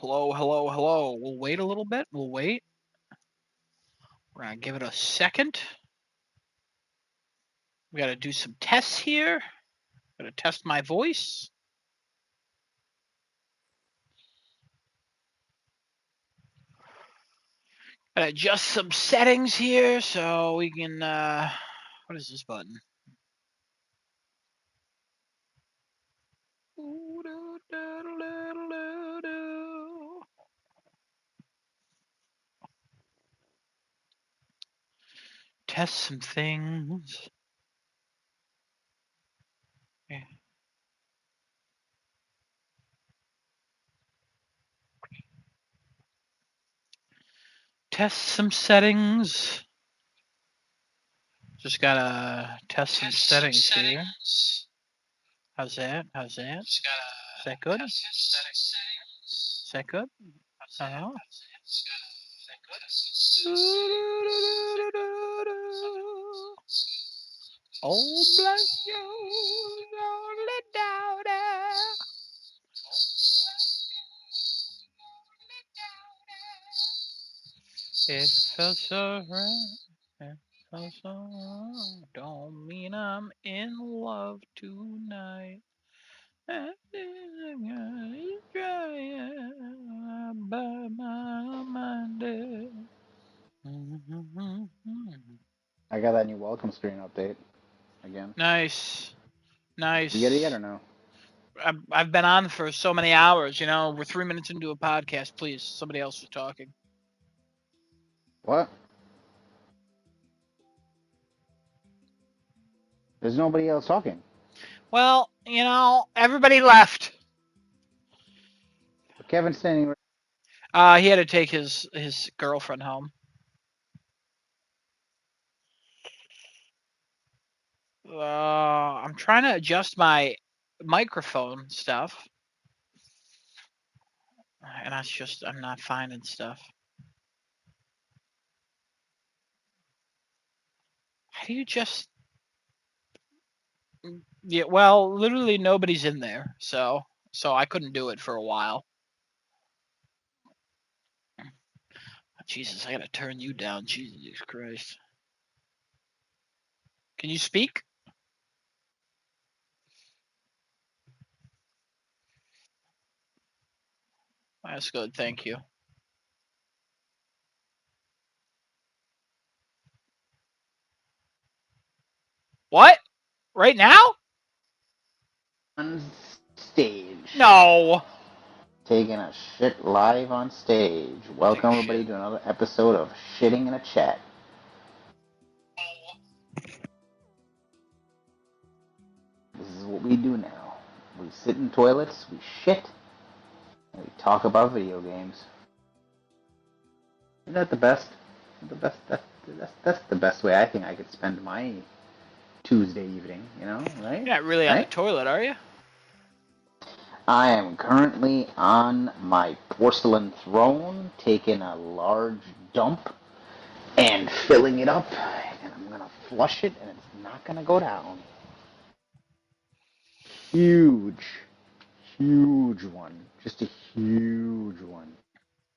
Hello, hello, hello. We'll wait a little bit. We'll wait. We're going to give it a second. We got to do some tests here. Got to test my voice. Got to adjust some settings here so we can. What is this button? Test some things. Yeah. Test some settings. Just gotta test some settings here. How's that? How's that? Is that good? Is that good? Uh-huh. Oh, bless you, only daughter. It felt so right. It felt so wrong. Don't mean I'm in love tonight. But my mind is. I got that new welcome screen update again. Nice, nice. You get it yet or no? I've been on for so many hours. We're 3 minutes into a podcast. Please, somebody else was talking. What? There's nobody else talking. Well, everybody left. But Kevin's standing right. He had to take his girlfriend home. I'm trying to adjust my microphone stuff, and I'm not finding stuff. How do you just? Yeah, well, literally nobody's in there, so I couldn't do it for a while. Jesus, I gotta turn you down. Jesus Christ. Can you speak? That's good, thank you. What? Right now? on stage. No. Taking a shit live on stage. Welcome everybody to another episode of Shitting in a Chat. This is what we do now. We sit in toilets, we shit, and we talk about video games. Isn't that the best? That's the best way I think I could spend my Tuesday evening, right? You're not really on the toilet, are you? I am currently on my porcelain throne, taking a large dump and filling it up, and I'm gonna flush it, and it's not gonna go down. Huge one, just a huge one.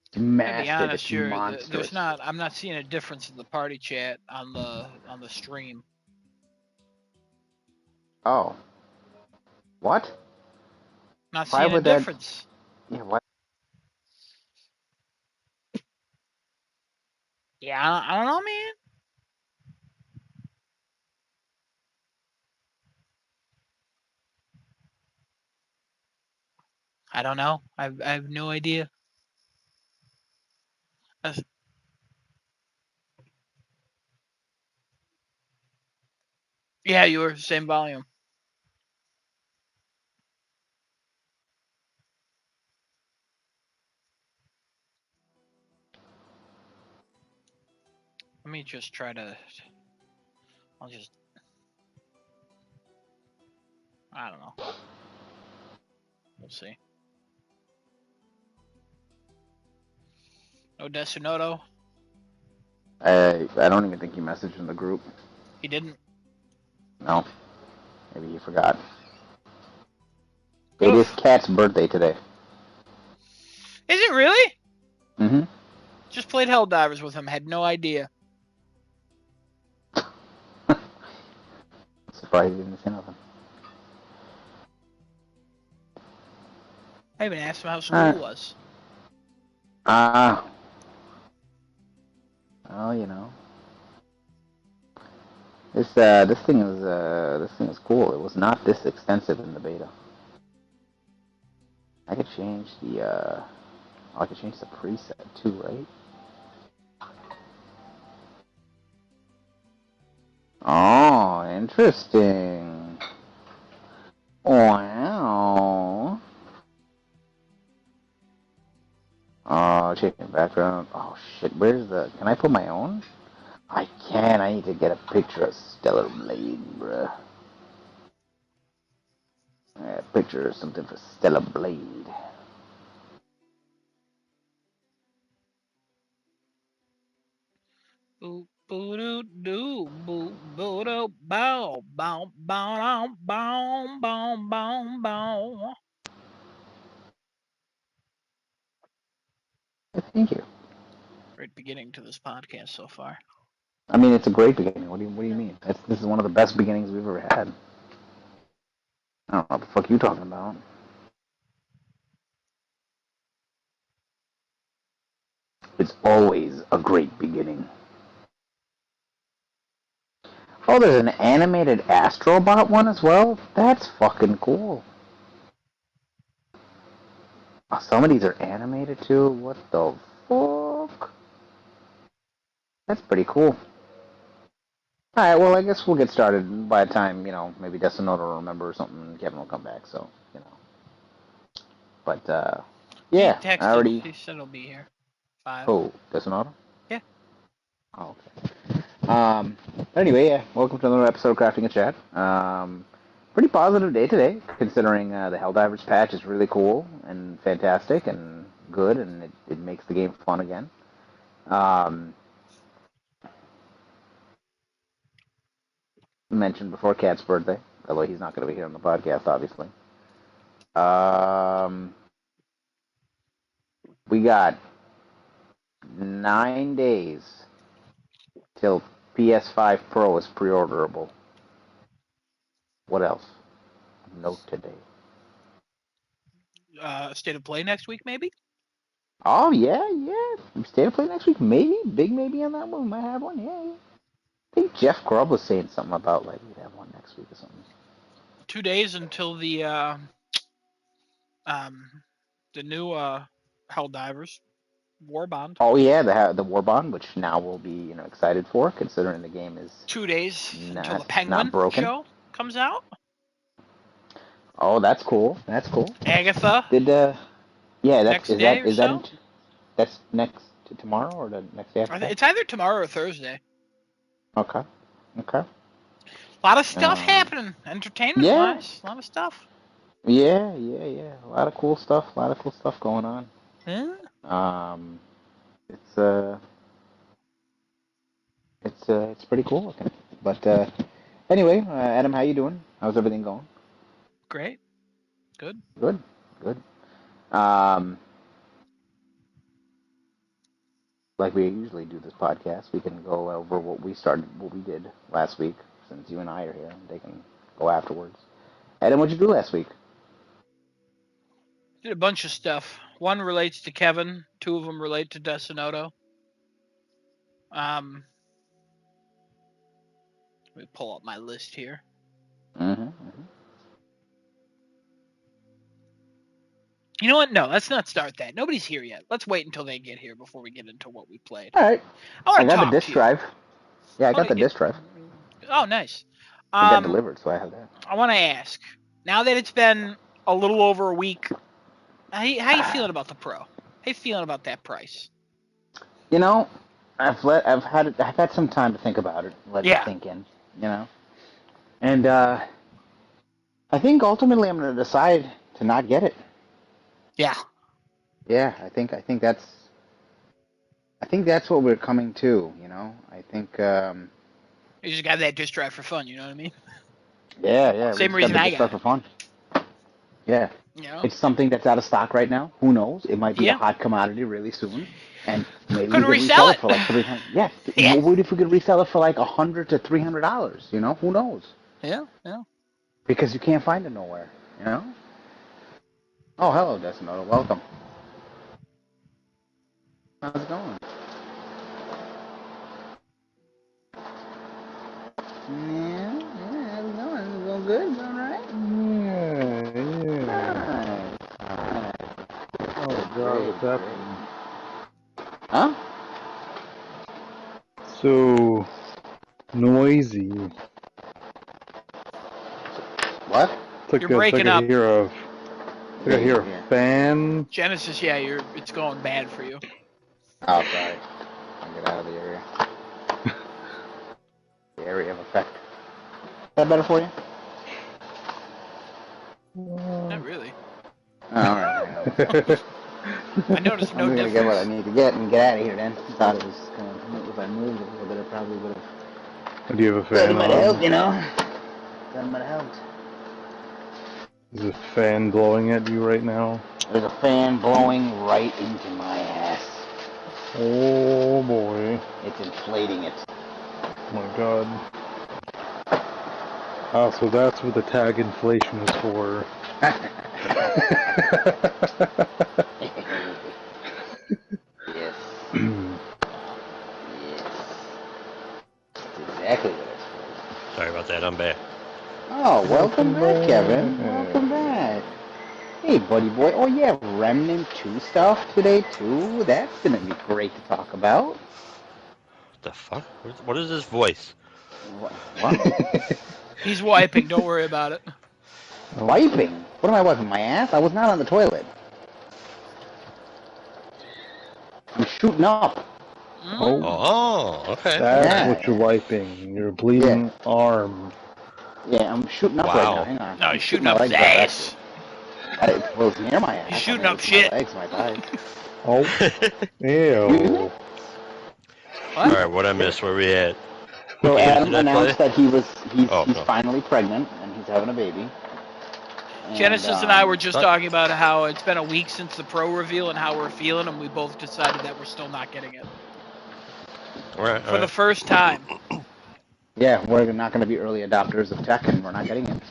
It's massive. To be honest, it's monstrous. I'm not seeing a difference in the party chat on the stream. Oh, what? Not seeing a difference. Yeah, what? Yeah, I don't know, man. I don't know. I have no idea. Yeah, you were same volume. Let me just try to. I don't know. We'll see. No Desunoto. I don't even think he messaged in the group. He didn't. No, maybe he forgot. It is Cat's birthday today. Is it really? Mm-hmm. Just played Helldivers with him. Had no idea. Surprised you didn't say nothing. I even asked him how school was. Well, you know, this thing is cool. It was not this extensive in the beta. I could change I could change the preset too, right? Oh, interesting. Wow. Oh, chicken background. Oh shit, can I put my own? I can. I need to get a picture of Stellar Blade, bruh. A picture of something for Stellar Blade. Boo boo doo doo boo boo doo bow bow bow bow bow bow bow. Thank you. Great beginning to this podcast so far. I mean, it's a great beginning. What do you mean? This is one of the best beginnings we've ever had. I don't know what the fuck you talking about. It's always a great beginning. Oh, there's an animated Astrobot one as well? That's fucking cool. Oh, some of these are animated too? What the fuck? That's pretty cool. Alright, well, I guess we'll get started by the time, maybe Desinota will remember or something, and Kevin will come back, so, But, He yeah, I texted. already... He said he'll be here. 5. Oh, Desinota? Yeah. Oh, okay. Anyway, yeah, welcome to another episode of Crafting a Chat. Pretty positive day today, considering the Helldivers patch is really cool and fantastic and good, and it makes the game fun again. Mentioned before Cat's birthday, although he's not going to be here on the podcast, obviously. We got 9 days till PS5 Pro is pre-orderable. What else? Note today. State of play next week, maybe. Oh yeah. State of play next week, maybe. Big maybe on that one. We might have one. Yeah. I think Jeff Grubb was saying something about like we'd have one next week or something. 2 days until the new Helldivers War Bond. Oh yeah, the War Bond, which now we'll be excited for, considering the game is 2 days until the not Penguin broken. show comes out. Oh, that's cool. That's cool. Agatha. Did yeah, next day or so? That's next to tomorrow or the next day after that? It's either tomorrow or Thursday. Okay. A lot of stuff happening, entertainment-wise. A lot of stuff. Yeah. A lot of cool stuff. Going on. Huh? It's pretty cool looking. But anyway, Adam, how you doing? How's everything going? Great. Good. Good. Like we usually do this podcast, we can go over what we did last week, since you and I are here. They can go afterwards. Adam, what'd you do last week? Did a bunch of stuff. One relates to Kevin. 2 of them relate to Desinota. Let me pull up my list here. Mm-hmm. You know what? No, let's not start that. Nobody's here yet. Let's wait until they get here before we get into what we played. All right. I got the disk drive. Yeah, I got the disk drive. Oh, nice. It got delivered, so I have that. I want to ask, now that it's been a little over a week, how you feeling about the Pro? How you feeling about that price? I've had some time to think about it, let it sink in, and I think ultimately I'm going to decide to not get it. Yeah. Yeah, I think that's what we're coming to. I think. You just got that disk drive for fun. You know what I mean? Yeah. Same reason I got it for fun. Yeah. Yeah. It's something that's out of stock right now. Who knows? It might be the Yeah. hot commodity really soon, and maybe we Could could resell resell it. it for like 300. Yeah, Yeah. what if we could resell it for like $100 to $300? You know, who knows? Yeah. Yeah. Because you can't find it nowhere. You know. Oh, hello, Decimoto. Welcome. How's it going? Yeah, how's it going? Is it going good? Is it all right? Yeah. Nice. Oh God, Great, what's great. happening? Huh? So noisy. What? You're breaking up. It's like I hear a Yeah. fan. Genesis, yeah, it's going bad for you. Oh, sorry. I'll get out of the area. The area of effect. Is that better for you? Not really. Oh, all right. I noticed no I'm gonna get what I difference. need to get and get out of here. Then thought it was kind of if I moved a little bit, it probably would have. Do you have a That fan might have helped, on? you know. That might have helped. Is this fan blowing at you right now? There's a fan blowing right into my ass. Oh boy. It's inflating it. Oh my God. Ah, so that's what the tag inflation is for. Yes. Yes. That's exactly what it's for. Sorry about that. I'm back. Oh, welcome back, Kevin. back. Welcome back. Hey, buddy boy. Oh, yeah, Remnant 2 stuff today, too. That's going to be great to talk about. What the fuck? What is this voice? What? He's wiping. Don't worry about it. Wiping? What am I wiping? My ass? I was not on the toilet. I'm shooting up. Oh, okay. that's Yeah. what you're wiping. Your bleeding arm. Yeah, I'm shooting up Wow. right now. Hang on. No, I'm he's shooting my up his legs out, ass. well, it's near my ass. He's shooting I mean, up it's shit. My legs, my thighs. Oh, ew. All right, what I missed? Where we at? So What games Adam did I announced play? that he's Oh, no. finally pregnant and he's having a baby. And, Genesis and I were just talking about how it's been a week since the pro reveal and how we're feeling, and we both decided that we're still not getting it. All right. For the first time. Yeah, we're not going to be early adopters of tech, and we're not getting it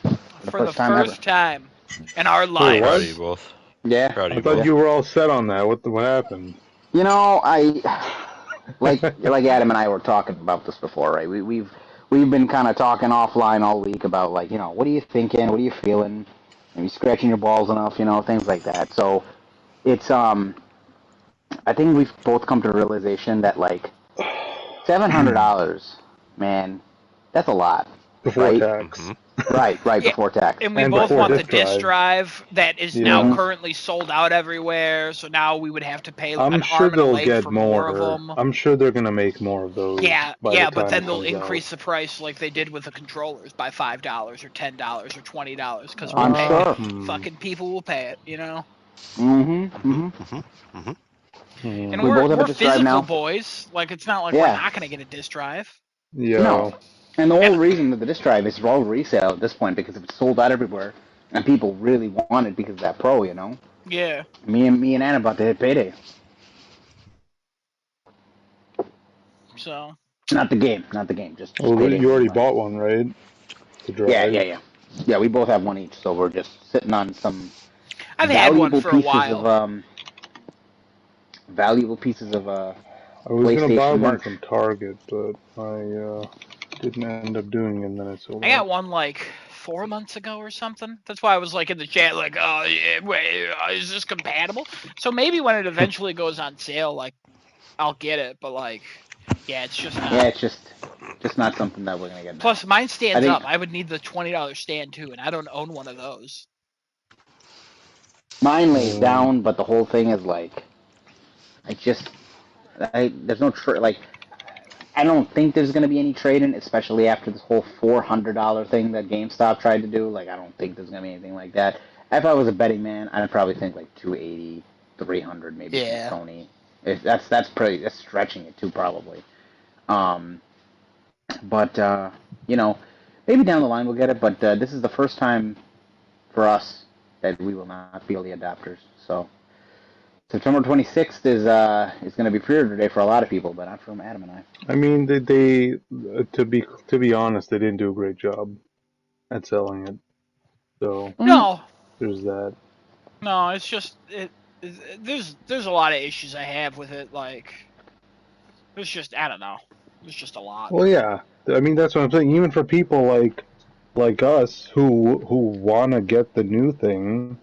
For the time ever. first time in our Wait, Proud of lives. you both. Yeah. Proud of I you thought both. you were all set on that. What happened? You know, like Adam and I were talking about this before, right? We've been kind of talking offline all week about like, you know, what are you thinking? What are you feeling? Are you scratching your balls enough? You know, things like that. So it's I think we've both come to the realization that like $700, man, that's a lot, Before right? tax. Mm-hmm. Right, Yeah, before tax. and we And both before want the disk disk drive that is now Mhm. currently sold out everywhere. So now we would have to pay I'm an sure arm and a they'll leg get for more of more. them. I'm sure they're gonna make more of those. Yeah, by yeah, the but time then it they'll comes increase out. the price like they did with the controllers by $5 or $10 or $20 because we'll I'm pay. sure. Fucking people will pay it, you know. And We both have a we're disk drive physical now. boys. Like it's not like we're Yeah. not gonna get a disk drive. Yeah. No. And the And whole reason that the disk drive is all resale at this point because it's sold out everywhere, and people really want it because of that Pro, you know. yeah, Me and Anna about to hit payday. so Not the game, just Well, payday. you already money. bought one, right? The drive. Yeah, we both have one each, so we're just sitting on some I've had one valuable for a pieces of while. I was gonna buy PlayStation one merch. from Target, but I didn't end up doing it, and then I sold I got out. one like 4 months ago or something. That's why I was like in the chat, like, oh, yeah, wait, is this compatible? So maybe when it eventually goes on sale, like, I'll get it. But like, yeah, it's just not. Yeah, it's just not something that we're gonna get now. Plus, mine stands I think up. I would need the $20 stand too, and I don't own one of those. mine lays down, but the whole thing is like, there's no like. I don't think there's going to be any trading, especially after this whole $400 thing that GameStop tried to do. Like, I don't think there's going to be anything like that. If I was a betting man, I'd probably think like 280, 300, maybe Yeah. from Sony. That's stretching it too, probably. But you know, maybe down the line we'll get it. But this is the first time for us that we will not be early adopters. So September 26th is going to be pre-order day for a lot of people, but not from Adam and I. I mean, they to be honest, they didn't do a great job at selling it. So No, there's that. no, it's just there's a lot of issues I have with it. Like, there's just I don't know. There's just a lot. Well, yeah. I mean, that's what I'm saying. Even for people like us who want to get the new thing,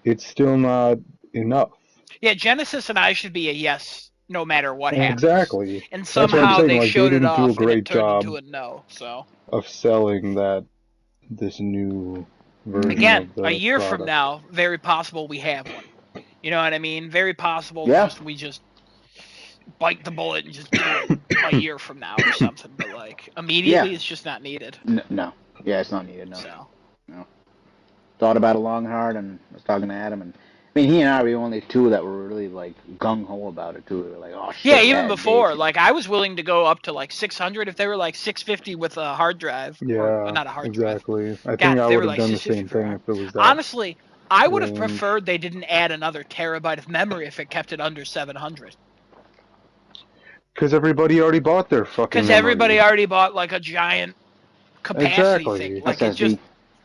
it's still not enough. Yeah, Genesis and I should be a yes no matter what happens. Exactly. And That's what I'm somehow saying. they Like, showed they it didn't do a off and it great turned job into a no. So of selling this new version again, of the a year from product. now, very possible we have one. You know what I mean? Very possible we just bite the bullet and just do it a year from now or something. But like immediately, it's just not needed. No. Yeah, it's not needed. No. So. No. Thought about it long and hard, and was talking to Adam, and I mean, he and I were the only two that were really like gung ho about it too. We were like, oh shit. Yeah, even before, like I was willing to go up to like 600 if they were like 650 with a hard drive. Yeah, or not a hard exactly. drive. I God, think if I they would were have like done the 650 same for thing hard. if it was that. Honestly, I would have range. preferred they didn't add another terabyte of memory if it kept it under 700. Because everybody already bought their fucking. Because everybody already bought like a giant capacity Exactly. thing. Like SSD. it just.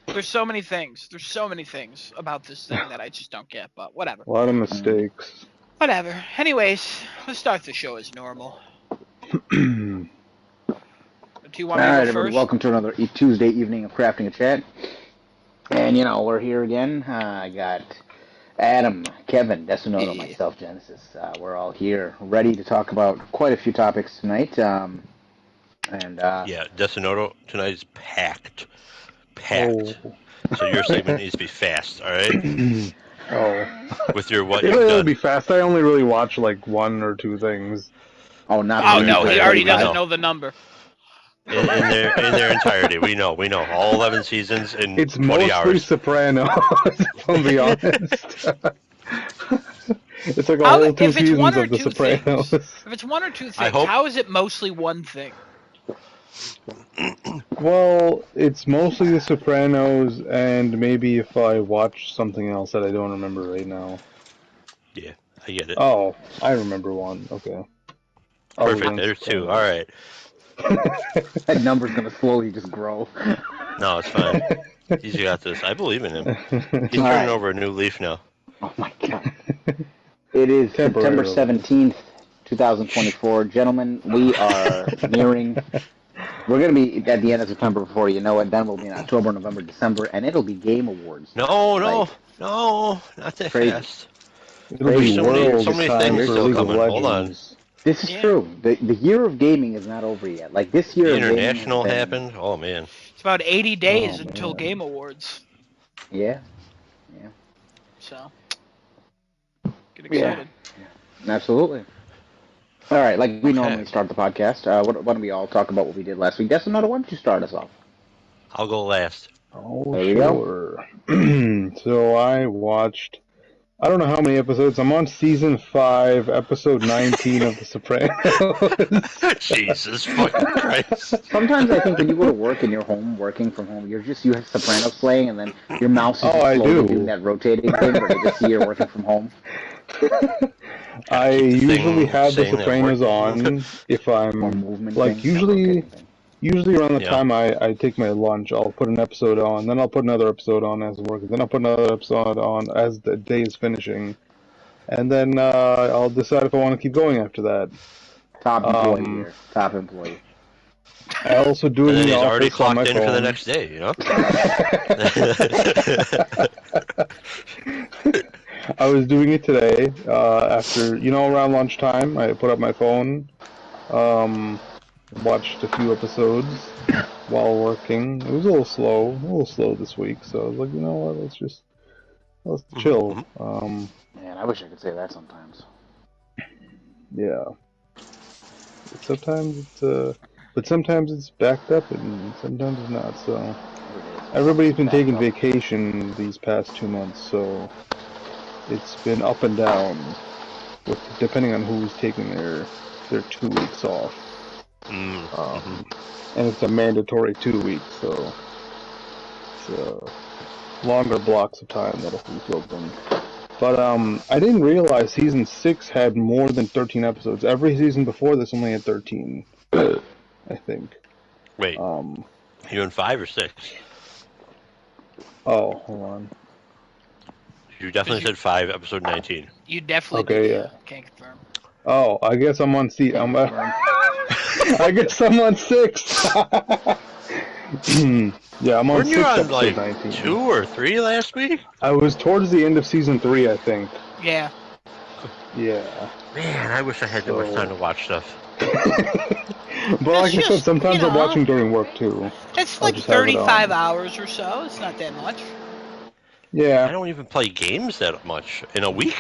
There's so many things. There's so many things about this thing that I just don't get. But whatever. A lot of mistakes. Whatever. Anyways, let's start the show as normal. Do you want me to go Alright, everybody, first? welcome to another Tuesday evening of Crafting a Chat. And, we're here again. I got Adam, Kevin, Desunoto, myself, Genesis. We're all here, ready to talk about quite a few topics tonight. Yeah, Desunoto tonight is packed. Oh. So your segment needs to be fast, all right? Oh. With your what It'll you've done. be fast. I only really watch like one or two things. Oh, not Oh the no, he entire already 35. doesn't know the number. In their entirety, we know all 11 seasons in It's 20 mostly hours. Sopranos, if I'm be honest. It's like a whole two if it's one seasons or of The two Sopranos. things, if it's one or two things, hope- how is it mostly one thing? Well, it's mostly The Sopranos, and maybe if I watch something else that I don't remember right now. Yeah, I get it. Oh, I remember one. Okay. Perfect. There's two. All right. That number's going to slowly just grow. No, it's fine. He's got this. I believe in him. He's All turning right. over a new leaf now. Oh, my God. It is September 17th, 2024. Gentlemen, we are nearing... We're going to be at the end of September before you know it. Then we'll be in October, November, December, and it'll be Game Awards. No, Like, not that crazy. fast. It'll be So world many time things for still League of coming. Hold on. Legends. This is true. The year of gaming is not over yet. Like, this year The of gaming international has been- happened. Oh man. It's about 80 days Oh, until man. Game Awards. Yeah. So get excited. Yeah. Absolutely. All right, like we normally start the podcast, why don't we all talk about what we did last week? Desunoto, why don't you start us off? I'll go last. Oh, There you sure. So I watched, I don't know how many episodes. I'm on season 5, episode 19 of The Sopranos. Jesus fucking Christ. Sometimes I think when you go to work and you're home, working from home, you have Sopranos playing, and then your mouse is Oh, I slowly do. doing that rotating thing where they just see you're working from home. I Keep the usually thing have The saying that Sopranos work- on if I'm, Or movement like, thing, usually rotating thing. around the Yeah. time I take my lunch, I'll put an episode on, then I'll put another episode on as work, then I'll put another episode on as the day is finishing, and then I'll decide if I want to keep going after that. Top employee here. Top employee. I also do it And in then the he's office already on clocked my in phone. for the next day, you know? I was doing it today, after, around lunchtime. I put up my phone, watched a few episodes while working. It was a little slow this week, so I was like, you know what, let's chill. Man, I wish I could say that sometimes. Yeah. But sometimes it's backed up and sometimes it's not, so. Everybody's been taking vacation these past 2 months, so it's been up and down, depending on who's taking their 2 weeks off. And it's a mandatory 2 weeks, so longer blocks of time that'll be filled in. But I didn't realize season 6 had more than 13 episodes. Every season before this only had 13, I think. Wait, you in 5 or 6? Oh, hold on. You definitely said 5, episode 19. You definitely Okay, did, yeah. Can't confirm. Oh, I guess I'm on I guess I'm on 6. Yeah, I'm on Weren't 6, you on episode like 19. 2 or 3 last week? I was towards the end of season 3, I think. Yeah. Yeah. Man, I wish I had that much time to watch stuff. But like I said, sometimes I'm watching during work too. It's I'll like just have it 35 on. hours or so. It's not that much. Yeah. I don't even play games that much in a week.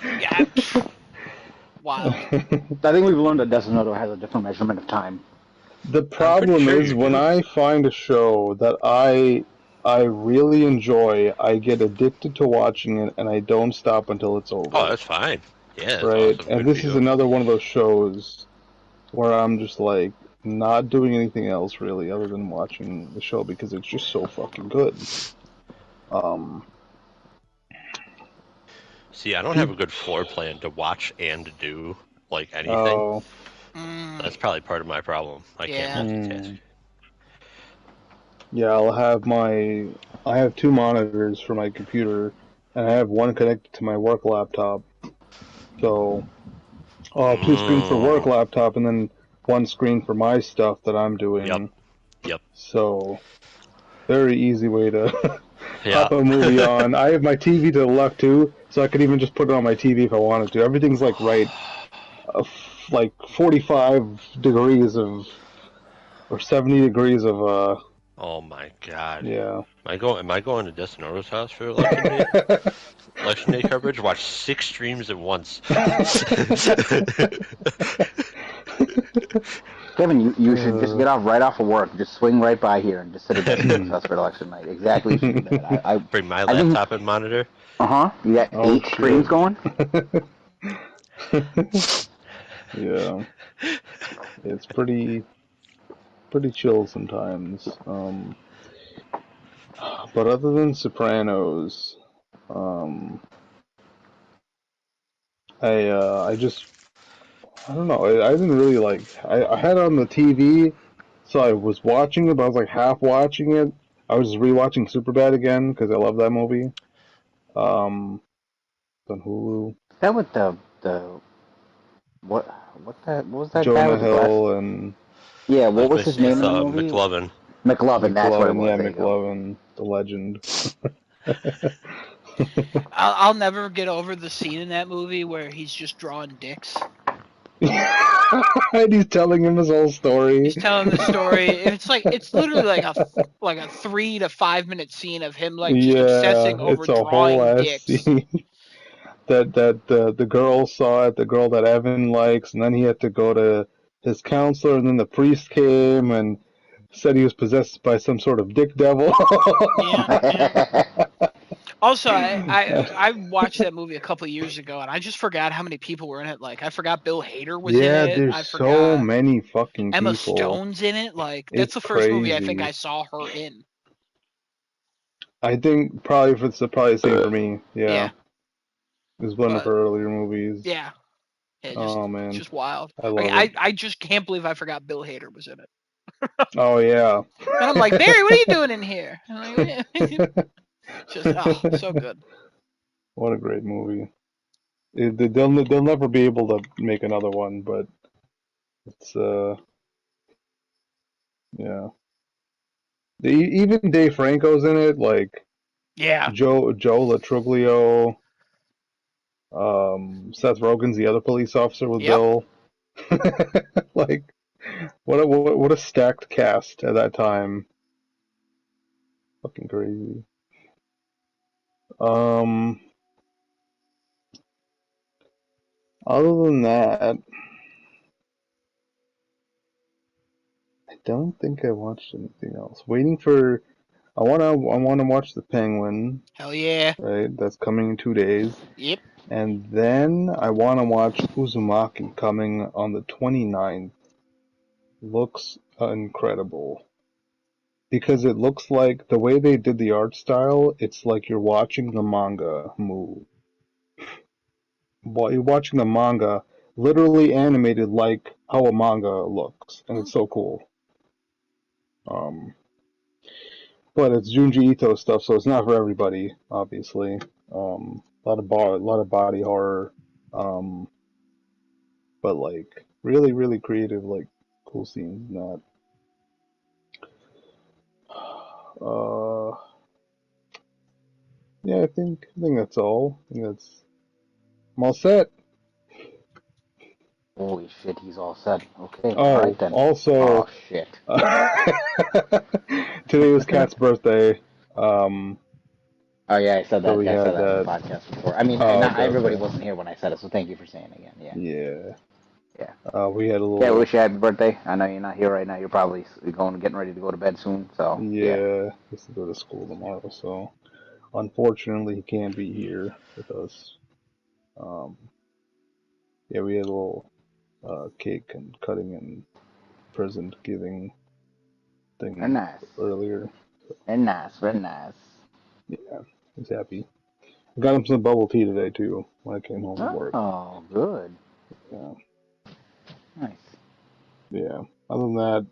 Yeah. Wild. I think we've learned that Desunoto has a different measurement of time. The problem sure is you when do. I find a show that I really enjoy, I get addicted to watching it and I don't stop until it's over. Oh, that's fine. Yeah, that's right? awesome. And Good for this is you. another one of those shows where I'm just like not doing anything else really other than watching the show because it's just so fucking good. See, I don't have a good floor plan to watch and do like anything. Oh. That's probably part of my problem. I can't multitask. Yeah, I have 2 monitors for my computer, and I have one connected to my work laptop. So I'll have 2 screens for work laptop, and then 1 screen for my stuff that I'm doing. Yep. So very easy way to pop a movie on. I have my TV to the left too, so I could even just put it on my TV if I wanted to. Everything's like like 45 degrees of, or 70 degrees of, Oh my god. yeah. Am I going to Desunoto's house for election day? Election day coverage? Watch 6 streams at once. Kevin, you should just get off right off of work. Just swing right by here and just sit at Desunoto's house for election night. Exactly. I Bring my laptop and monitor. You got 8 streams going? Yeah. It's pretty chill sometimes. But other than Sopranos, I don't know. I didn't really like. I had it on the TV, so I was watching it, but I was like half watching it. I was just rewatching Superbad again because I love that movie. On Hulu. Is that what what was that guy Jonah with the glasses? Hill and yeah, what was his name in the movie? McLovin. McLovin, that's what it was. Yeah, there McLovin, the legend. I'll never get over the scene in that movie where he's just drawing dicks. And he's telling him his whole story. He's telling the story. It's literally like a 3 to 5 minute scene of him like just obsessing over it's a whole drawing ass dicks. scene. that the girl saw it, the girl that Evan likes, and then he had to go to his counselor, and then the priest came and said he was possessed by some sort of dick devil. Yeah. Also, I watched that movie a couple of years ago, and I just forgot how many people were in it. Like, I forgot Bill Hader was in it. There's I so many fucking Emma people. Stone's in it. Like, that's It's the first movie I crazy. think I saw her in. I think probably the same for me. Yeah. It was one of her earlier movies. Yeah. Man. It's just wild. I love it. I just can't believe I forgot Bill Hader was in it. Oh, yeah. And I'm like, Barry, what are you doing in here? Just, so good. What a great movie. They'll never be able to make another one, but it's, yeah. Even Dave Franco's in it, like, yeah. Joe Latruglio, Seth Rogen's the other police officer with Bill. Like, what a stacked cast at that time. Fucking crazy. Other than that, I don't think I watched anything else. Waiting for, I wanna watch The Penguin. Hell yeah. Right, that's coming in 2 days. Yep. And then I wanna watch Uzumaki coming on the 29th. Looks incredible. because it looks like the way they did the art style, it's like you're watching the manga move. While you're watching the manga, literally animated like how a manga looks, and it's so cool. Um, but it's Junji Ito stuff, so it's not for everybody, obviously. A lot of body horror, um, but like really, really creative, like cool scenes. Not. Uh, yeah, I think that's all. I think that's I'm all set. Holy shit, he's all set. Okay, alright Oh, then. also, Oh shit. today was Kat's birthday. Um, Oh yeah, I said so that. we Yeah, I said had that on the that. podcast before. I mean, Oh, not okay, everybody okay. wasn't here when I said it, so thank you for saying it again. Yeah, Yeah. yeah. We had a Yeah, little. wish you happy birthday. I know you're not here right now. You're probably getting ready to go to bed soon. So yeah. Yeah, he has to go to school tomorrow, so unfortunately he can't be here with us. Um, yeah, we had a little cake and cutting and present giving Very thing nice. earlier. Very nice. Very nice. Yeah, he's happy. I got him some bubble tea today too when I came home from work. Oh, good. Yeah, Nice. yeah. Other than that,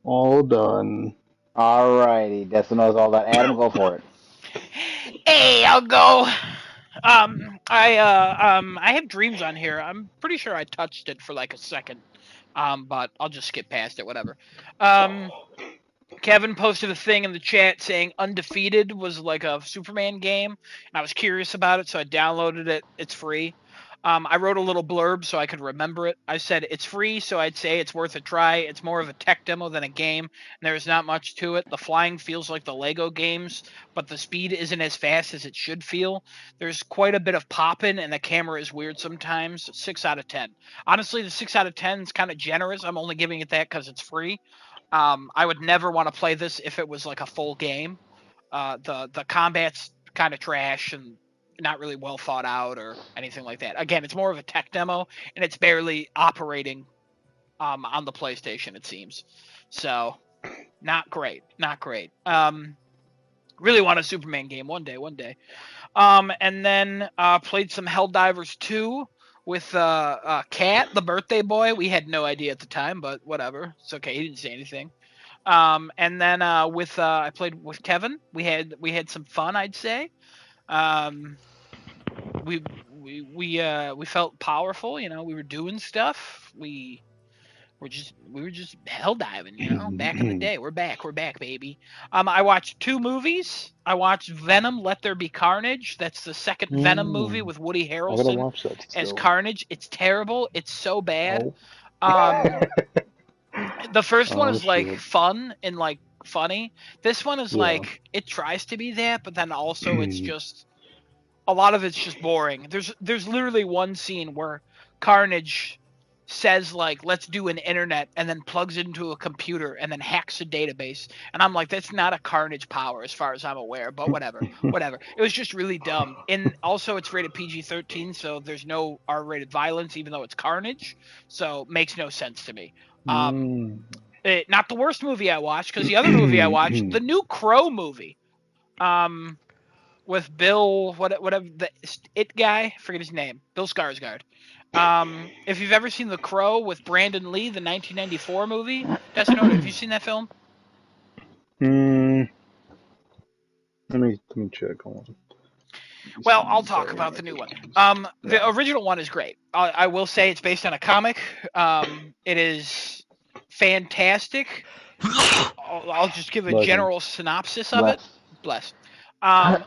all done. Alrighty, Dessa knows all that. Adam, go for it. Hey, I'll go. I have dreams on here. I'm pretty sure I touched it for like a second. But I'll just skip past it. Whatever. Um, Kevin posted a thing in the chat saying Undefeated was like a Superman game, and I was curious about it, so I downloaded it. It's free. I wrote a little blurb so I could remember it. I said it's free, so I'd say it's worth a try. It's more of a tech demo than a game, and there's not much to it. The flying feels like the Lego games, but the speed isn't as fast as it should feel. There's quite a bit of popping, and the camera is weird sometimes. 6 out of 10. Honestly, the 6 out of 10 is kind of generous. I'm only giving it that because it's free. I would never want to play this if it was like a full game. The combat's kind of trash and not really well thought out or anything like that. Again, it's more of a tech demo and it's barely operating on the PlayStation. It seems so not great, not great. Really want a Superman game one day, one day. And then played some Helldivers 2 with Cat, the birthday boy. We had no idea at the time, but whatever. It's okay. He didn't say anything. And then with I played with Kevin. We had some fun, I'd say. Um, we felt powerful. You know, we were doing stuff. We were just hell diving. You know, back in the day. We're back. We're back, baby. I watched 2 movies. I watched Venom: Let There Be Carnage. That's the second Venom movie with Woody I gotta Harrelson watch that as still. Carnage. It's terrible. It's so bad. Oh. Um, the first one Oh is like shit. fun and like funny. This one is Yeah. like it tries to be that, but then also it's just a lot of it's just boring. There's literally one scene where Carnage says like let's do an internet and then plugs it into a computer and then hacks a database and I'm like that's not a Carnage power as far as I'm aware, but whatever, it was just really dumb. And also it's rated PG-13, so there's no R-rated violence even though it's Carnage, so makes no sense to me. um Mm. Not the worst movie I watched, because the other movie I watched, the new Crow movie, um, with Bill, whatever the it guy, forget his name, Bill Skarsgård. If you've ever seen The Crow with Brandon Lee, the 1994 movie, Desinota, have you seen that film? Mm. Let me check. Hold on. Well, I'll talk Sorry, about my the new one. games. The Yeah. original one is great. I will say it's based on a comic. It is fantastic. I'll just give a Bless him. general synopsis of it. Bless. Bless. Um,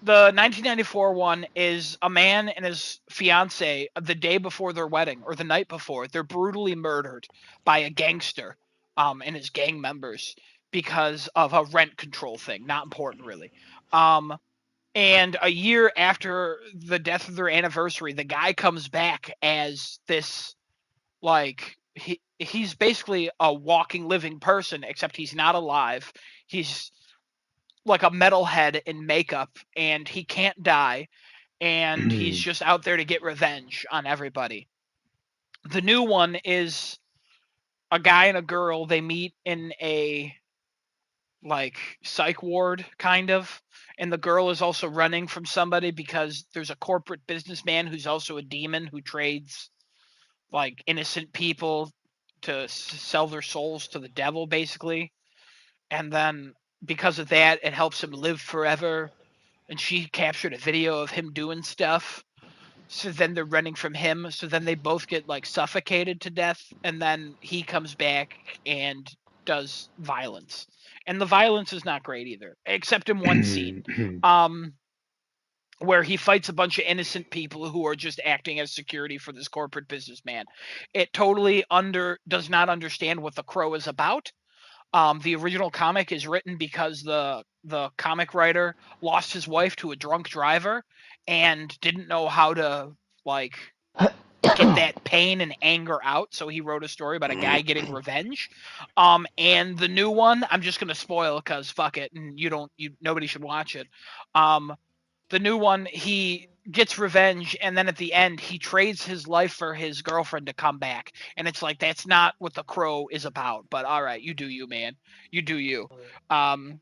the 1994 one is a man and his fiance the day before their wedding or the night before they're brutally murdered by a gangster and his gang members because of a rent control thing, not important really. um and a year after the death of their anniversary, the guy comes back as this, like, he's basically a walking living person except he's not alive. He's like a metalhead in makeup and he can't die, and he's just out there to get revenge on everybody. The new one is a guy and a girl, they meet in a like psych ward kind of, and the girl is also running from somebody because there's a corporate businessman who's also a demon who trades like innocent people to sell their souls to the devil basically, and then because of that it helps him live forever, and she captured a video of him doing stuff, so then they're running from him, so then they both get like suffocated to death, and then he comes back and does violence, and the violence is not great either except in one scene um where he fights a bunch of innocent people who are just acting as security for this corporate businessman. It totally does not understand what the Crow is about. The original comic is written because the comic writer lost his wife to a drunk driver and didn't know how to like get that pain and anger out, so he wrote a story about a guy getting revenge. And the new one, I'm just gonna spoil because fuck it, and nobody should watch it. The new one, he gets revenge, and then at the end he trades his life for his girlfriend to come back, and it's like that's not what the Crow is about. But all right, you do you, man, you do you. um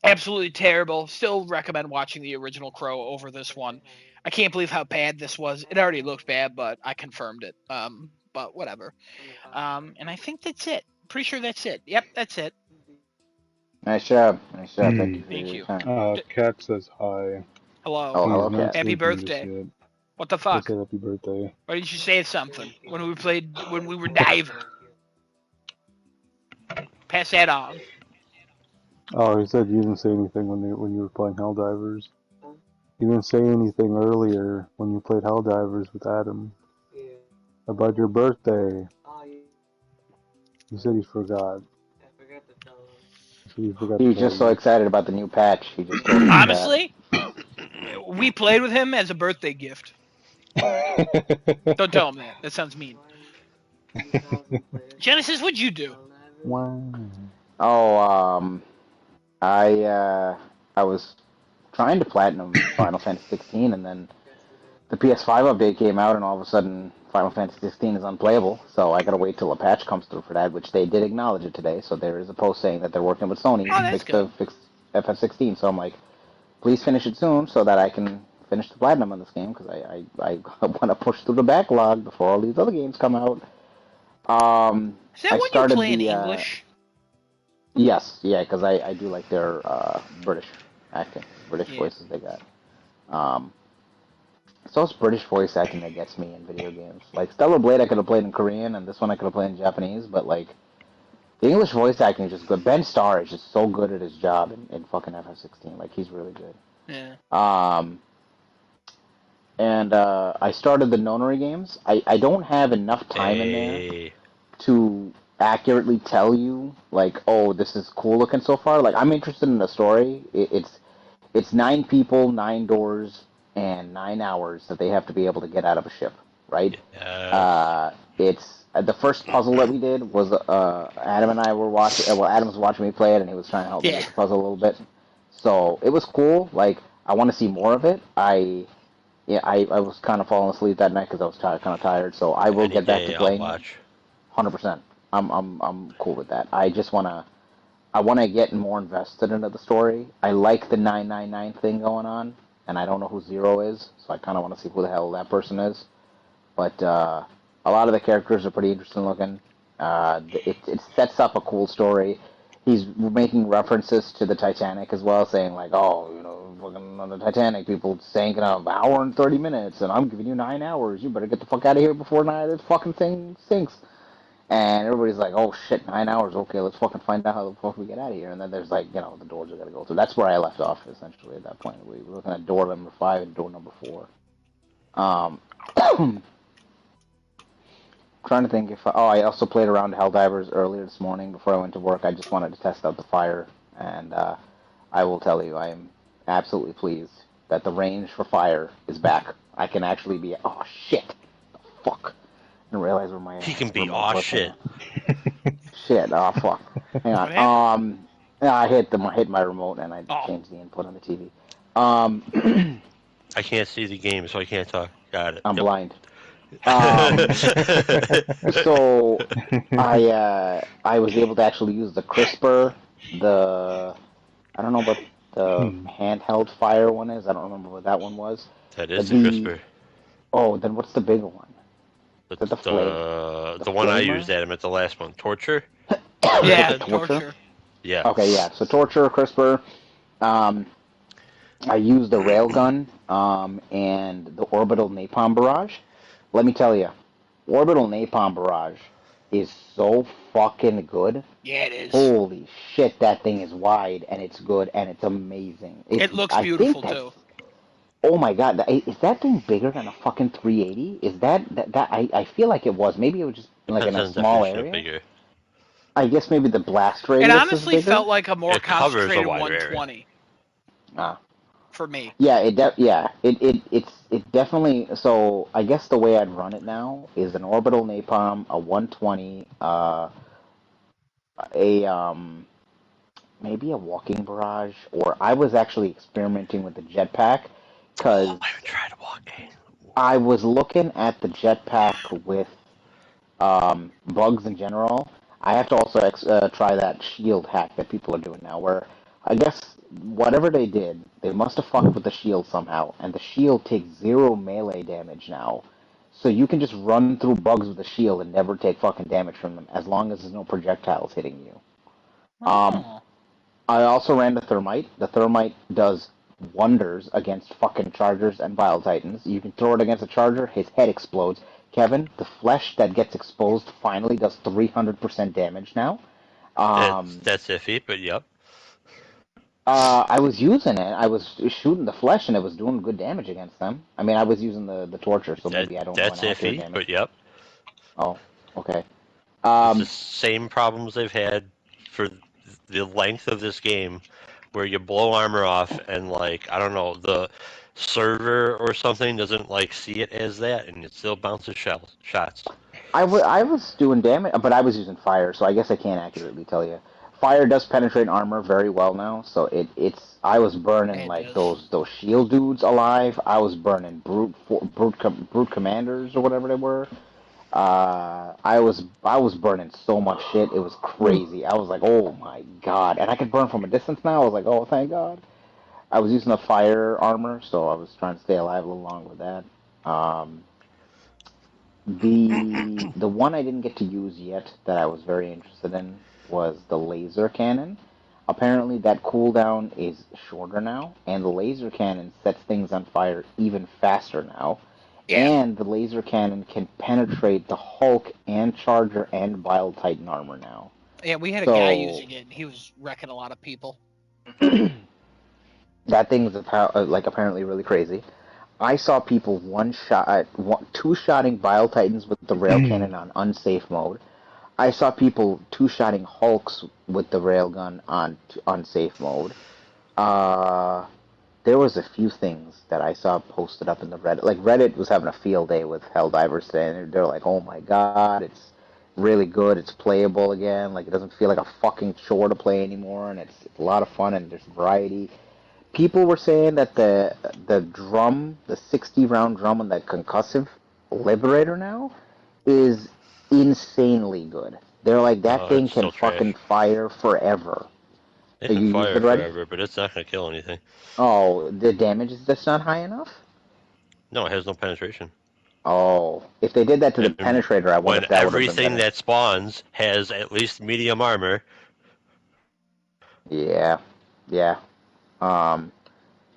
Absolutely terrible. Still recommend watching the original Crow over this one. I can't believe how bad this was. It already looked bad, but I confirmed it. But whatever. And I think that's it. Pretty sure that's it. Yep, that's it. Nice job. Nice job. Thank you for Thank your you. time. Cat says hi. Hello. Oh, He's hello, not Cat. Happy sleeping just birthday. yet. What the I fuck? said happy birthday. Why didn't you say something when we were diving? Pass that on. Oh, he said you didn't say anything when you were playing Helldivers. You didn't say anything earlier when you played Helldivers with Adam about your birthday. He said he forgot. He said he forgot He to was tell just so you. excited about the new patch. He just told me in chat. Honestly, we played with him as a birthday gift. Don't tell him that. That sounds mean. Genesis, what'd you do? Wow. Oh, I was trying to platinum Final Fantasy 16, and then the PS5 update came out, and all of a sudden Final Fantasy 16 is unplayable. So I gotta wait till a patch comes through for that, which they did acknowledge it today. So there is a post saying that they're working with Sony Oh, to that's fix good. FF16. So I'm like, please finish it soon so that I can finish the platinum on this game because I want to push through the backlog before all these other games come out. Is that I when you started play in the English? yes, yeah, because I do like their British acting, British Yeah. voices they got. Um, so it's British voice acting that gets me in video games. Like Stellar Blade, I could have played in Korean, and this one I could have played in Japanese. But like the English voice acting is just good. Ben Starr is just so good at his job in fucking FF16. Like he's really good. Yeah. Um, and I started the Nonary games. I don't have enough time in there Hey. to accurately tell you like, oh, this is cool looking so far. Like I'm interested in the story. It's 9 people, 9 doors, and 9 hours that they have to be able to get out of a ship, right? Yes. It's the first puzzle that we did was Adam and I were watching. Well, Adam was watching me play it, and he was trying to help me Yeah. with the puzzle a little bit. So it was cool. Like I want to see more of it. I was kind of falling asleep that night because I was kind of tired. So I will Any get back to day I'll playing it. watch. 100%. I'm cool with that. I want to get more invested into the story. I like the 999 thing going on, and I don't know who Zero is, so I kind of want to see who the hell that person is. But a lot of the characters are pretty interesting looking. It sets up a cool story. He's making references to the Titanic as well, saying like, "Oh, fucking on the Titanic, people sank in an hour and 30 minutes, and I'm giving you 9 hours. You better get the fuck out of here before this fucking thing sinks." And everybody's like, "Oh shit, 9 hours. Okay, let's fucking find out how the fuck we get out of here." And then there's like, the doors we gotta go through. That's where I left off essentially at that point. We were looking at door number 5 and door number 4. Um, trying to think if I also played around Helldivers earlier this morning before I went to work. I just wanted to test out the fire, and I will tell you, I am absolutely pleased that the range for fire is back. I can actually be. Oh shit! Fuck! I didn't realize where my He can be remote aw was. Hang shit. on. Shit! Oh fuck! Hang What happened? on. Yeah, I hit my remote and I Oh. changed the input on the TV. I can't see the game, so I can't talk. Got it. I'm Yep. blind. So I was able to actually use the CRISPR, the I don't know what the handheld fire one is. I don't remember what that one was. That is the The CRISPR. then what's the bigger one? Is it The the the one I flamer? used, Adam, at the last one. Torture? Is that what you Yeah, said? Torture. torture. Yeah. Okay, yeah. So torture, CRISPR. Um, I used the railgun and the orbital napalm barrage. Let me tell you, orbital napalm barrage is so fucking good. Yeah, it is. Holy shit, that thing is wide and it's good and it's amazing. It looks I think beautiful that's. too. Oh my god, is that thing bigger than a fucking 380? Is that I feel like it was. Maybe it was just like Depends in a on the small definition of area. bigger. I guess maybe the blast It radius is honestly bigger. felt like a more It covers a concentrated wider area. 120 Ah. for me. Yeah, it definitely. So I guess the way I'd run it now is an orbital napalm, a 120, a maybe a walking barrage, or I was actually experimenting with the jetpack Oh, because I haven't tried walking. I was looking at the jetpack with bugs in general. I have to also try that shield hack that people are doing now, where I guess whatever they did, they must have fucked with the shield somehow, and the shield takes zero melee damage now. So you can just run through bugs with the shield and never take fucking damage from them, as long as there's no projectiles hitting you. Um, Oh. I also ran the thermite. The thermite does wonders against fucking chargers and bile titans. You can throw it against a charger, his head explodes. Kevin, the flesh that gets exposed finally does 300% damage now. Um, That's iffy, but yep. I was using it. I was shooting the flesh, and it was doing good damage against them. I mean, I was using the torture, so That maybe I don't know an that's accurate iffy, damage. but yep. Oh, okay. It's the Um, same problems they've had for the length of this game, where you blow armor off and like I don't know the server or something doesn't like see it as that, and it still bounces shots. I was doing damage, but I was using fire, so I guess I can't accurately tell you. Fire does penetrate armor very well now, so it's. I was burning It like does. those shield dudes alive. I was burning brute commanders or whatever they were. I was burning so much shit. It was crazy. I was like, oh my god, and I could burn from a distance now. I was like, oh thank god. I was using the fire armor, so I was trying to stay alive a little longer with that. The one I didn't get to use yet that I was very interested in was the laser cannon. Apparently, that cooldown is shorter now, and the laser cannon sets things on fire even faster now. Yeah. And the laser cannon can penetrate the Hulk and Charger and Bile Titan armor now. Yeah, we had a guy So using it, and he was wrecking a lot of people. that thing's like apparently really crazy. I saw people two-shotting Bile Titans with the rail cannon on unsafe mode. I saw people two-shotting Hulks with the railgun on unsafe mode. Uh, there was a few things that I saw posted up in the Reddit. Like Reddit was having a field day with Helldivers today, and they're like, "Oh my god, it's really good. It's playable again. Like it doesn't feel like a fucking chore to play anymore, and it's a lot of fun and there's variety." People were saying that the drum, the 60 round drum on the concussive Liberator now is insanely good. They're like that No, thing it's can still fucking trash. fire forever. It You can used fire it already? forever, but it's not gonna kill anything. Oh, the damage is just not high enough? No, it has no penetration. Oh, if they did that to the And penetrator, I wonder when if that would have been everything better. that spawns has at least medium armor, Yeah, yeah. Um,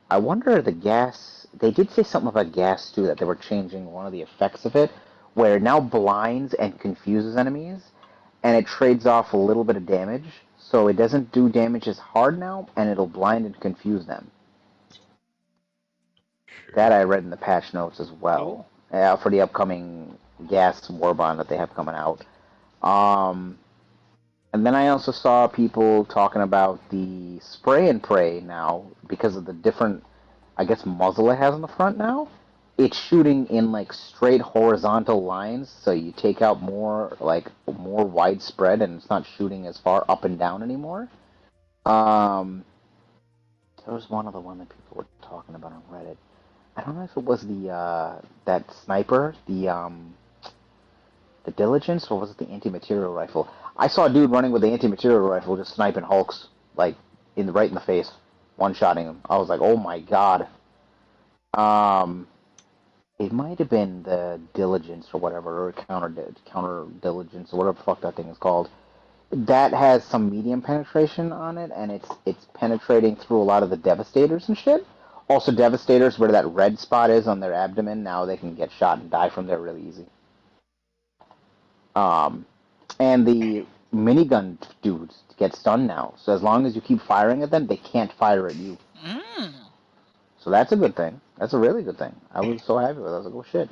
I wonder the gas. They did say something about gas too, that they were changing one of the effects of it, where it now blinds and confuses enemies, and it trades off a little bit of damage, so it doesn't do damage as hard now, and it'll blind and confuse them. That sure. I read in the patch notes as Cool. well, for the upcoming gas warbond that they have coming out. Um, and then I also saw people talking about the spray and pray now because of the different, I guess, muzzle it has on the front now. It's shooting in like straight horizontal lines, so you take out more widespread, and it's not shooting as far up and down anymore. Um, there was one other one that people were talking about on Reddit. I don't know if it was that sniper, the diligence, or was it the anti-material rifle? I saw a dude running with the anti-material rifle just sniping Hulks like right in the face, one-shotting him. I was like, oh my god. Um, it might have been the diligence or whatever, or counter diligence or whatever the fuck that thing is called. That has some medium penetration on it, and it's penetrating through a lot of the devastators and shit. Also, devastators where that red spot is on their abdomen, now they can get shot and die from there really easy. Um, and the minigun dudes get stunned now, so as long as you keep firing at them, they can't fire at you. Mm. So that's a good thing. That's a really good thing. I was so happy with it. I was like, oh shit.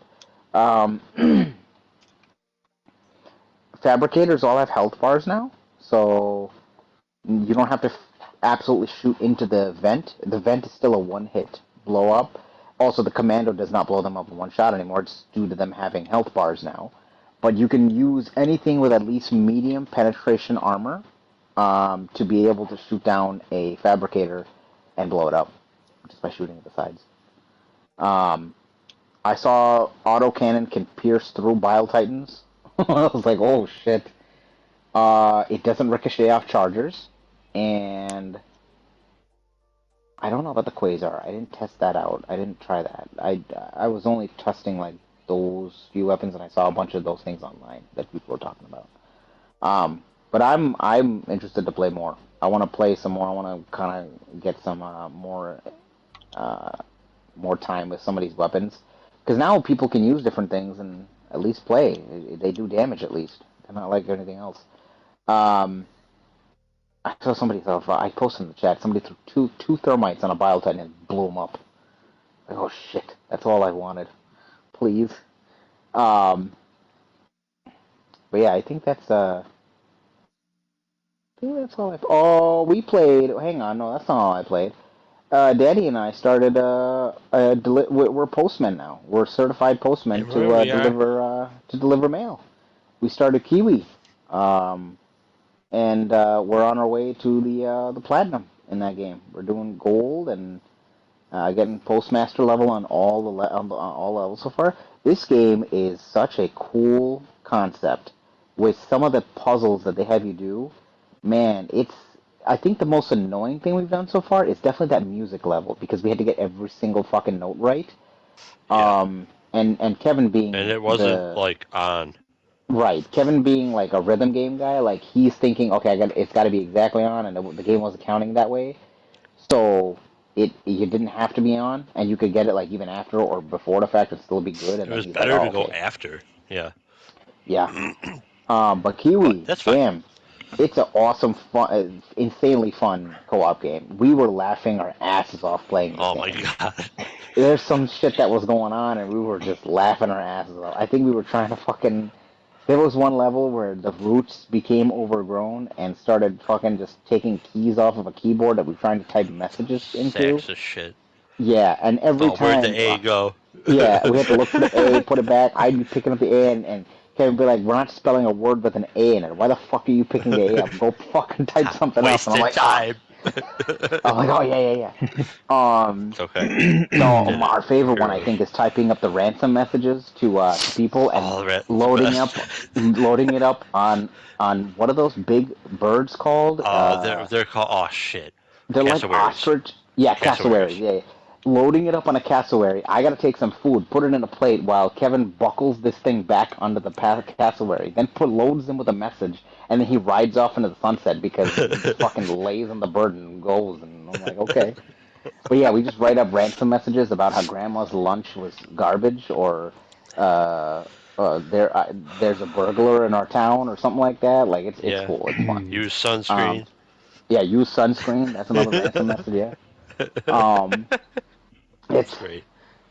Um, fabricators all have health bars now, so you don't have to absolutely shoot into the vent. The vent is still a one-hit blow up. Also, the commando does not blow them up in one shot anymore. It's due to them having health bars now. But you can use anything with at least medium penetration armor to be able to shoot down a fabricator and blow it up just by shooting at the sides. I saw autocannon can pierce through Bile Titans. I was like, oh shit. It doesn't ricochet off chargers, and I don't know about the quasar. I didn't test that out. I didn't try that. I was only testing like those few weapons, and I saw a bunch of those things online that people were talking about. But I'm interested to play more. I want to play some more. I want to kind of get some uh, more time with some of these weapons, because now people can use different things and at least play. They do damage at least. They're not like anything else. Um, I saw somebody thought I posted in the chat. Somebody threw two thermites on a bile titan and blew them up. Like, oh shit, that's all I wanted. Please. Um, but yeah, I think that's all I. Oh, we played. Hang on, no, that's not all I played. Daddy and I started. We're postmen now. We're certified postmen Right, we are. to deliver mail. We started Kiwi. Um, and we're on our way to the platinum in that game. We're doing gold and getting postmaster level on on all levels so far. This game is such a cool concept with some of the puzzles that they have you do. Man, it's I think the most annoying thing we've done so far is definitely that music level because we had to get every single fucking note right. Yeah. And Kevin And being it wasn't like on. right, Kevin being like a rhythm game guy, like he's thinking, okay, it's got to be exactly on, and the game wasn't counting that way, so you didn't have to be on, and you could get it like even after or before the fact and still be good. It And then was he's like, better oh, to go okay, after. Yeah. yeah. But But Kiwi, that's fine. damn, it's an awesome, fun, insanely fun co-op game. We were laughing our asses off playing this Oh my game. god. There's some shit that was going on, and we were just laughing our asses off. I think we were trying to fucking. There was one level where the roots became overgrown and started fucking just taking keys off of a keyboard that we were trying to type messages into. Sacks of shit. Yeah, and every Oh, where'd the time, A go? yeah, we had to look for the A, put it back. I'd be picking up the A, and Kevin would be like, "We're not spelling a word with an A in it. Why the fuck are you picking the A up? Go fucking type something else." And I'm Wasted like, "Ah." time. I'm like, "Oh yeah, yeah, yeah." It's okay. So You did it. our favorite You're one, I heroes. think, is typing up the ransom messages to people and Oh, that's the loading best. up, loading it up on what are those big birds called? They're called, oh shit, They're like cassowaries. ostrich. Yeah, cassowaries. Cassowaries. Yeah. Loading it up on a cassowary. I gotta take some food, put it in a plate while Kevin buckles this thing back onto the cassowary. Then loads them with a message, and then he rides off into the sunset because he just fucking lays on the bird and goes. And I'm like, okay. But yeah, we just write up ransom messages about how grandma's lunch was garbage, or uh, there's a burglar in our town, or something like that. Like it's Yeah. cool. It's fun. Use Um, sunscreen. yeah, use sunscreen. That's another ransom message. Yeah. Um, That's it's great.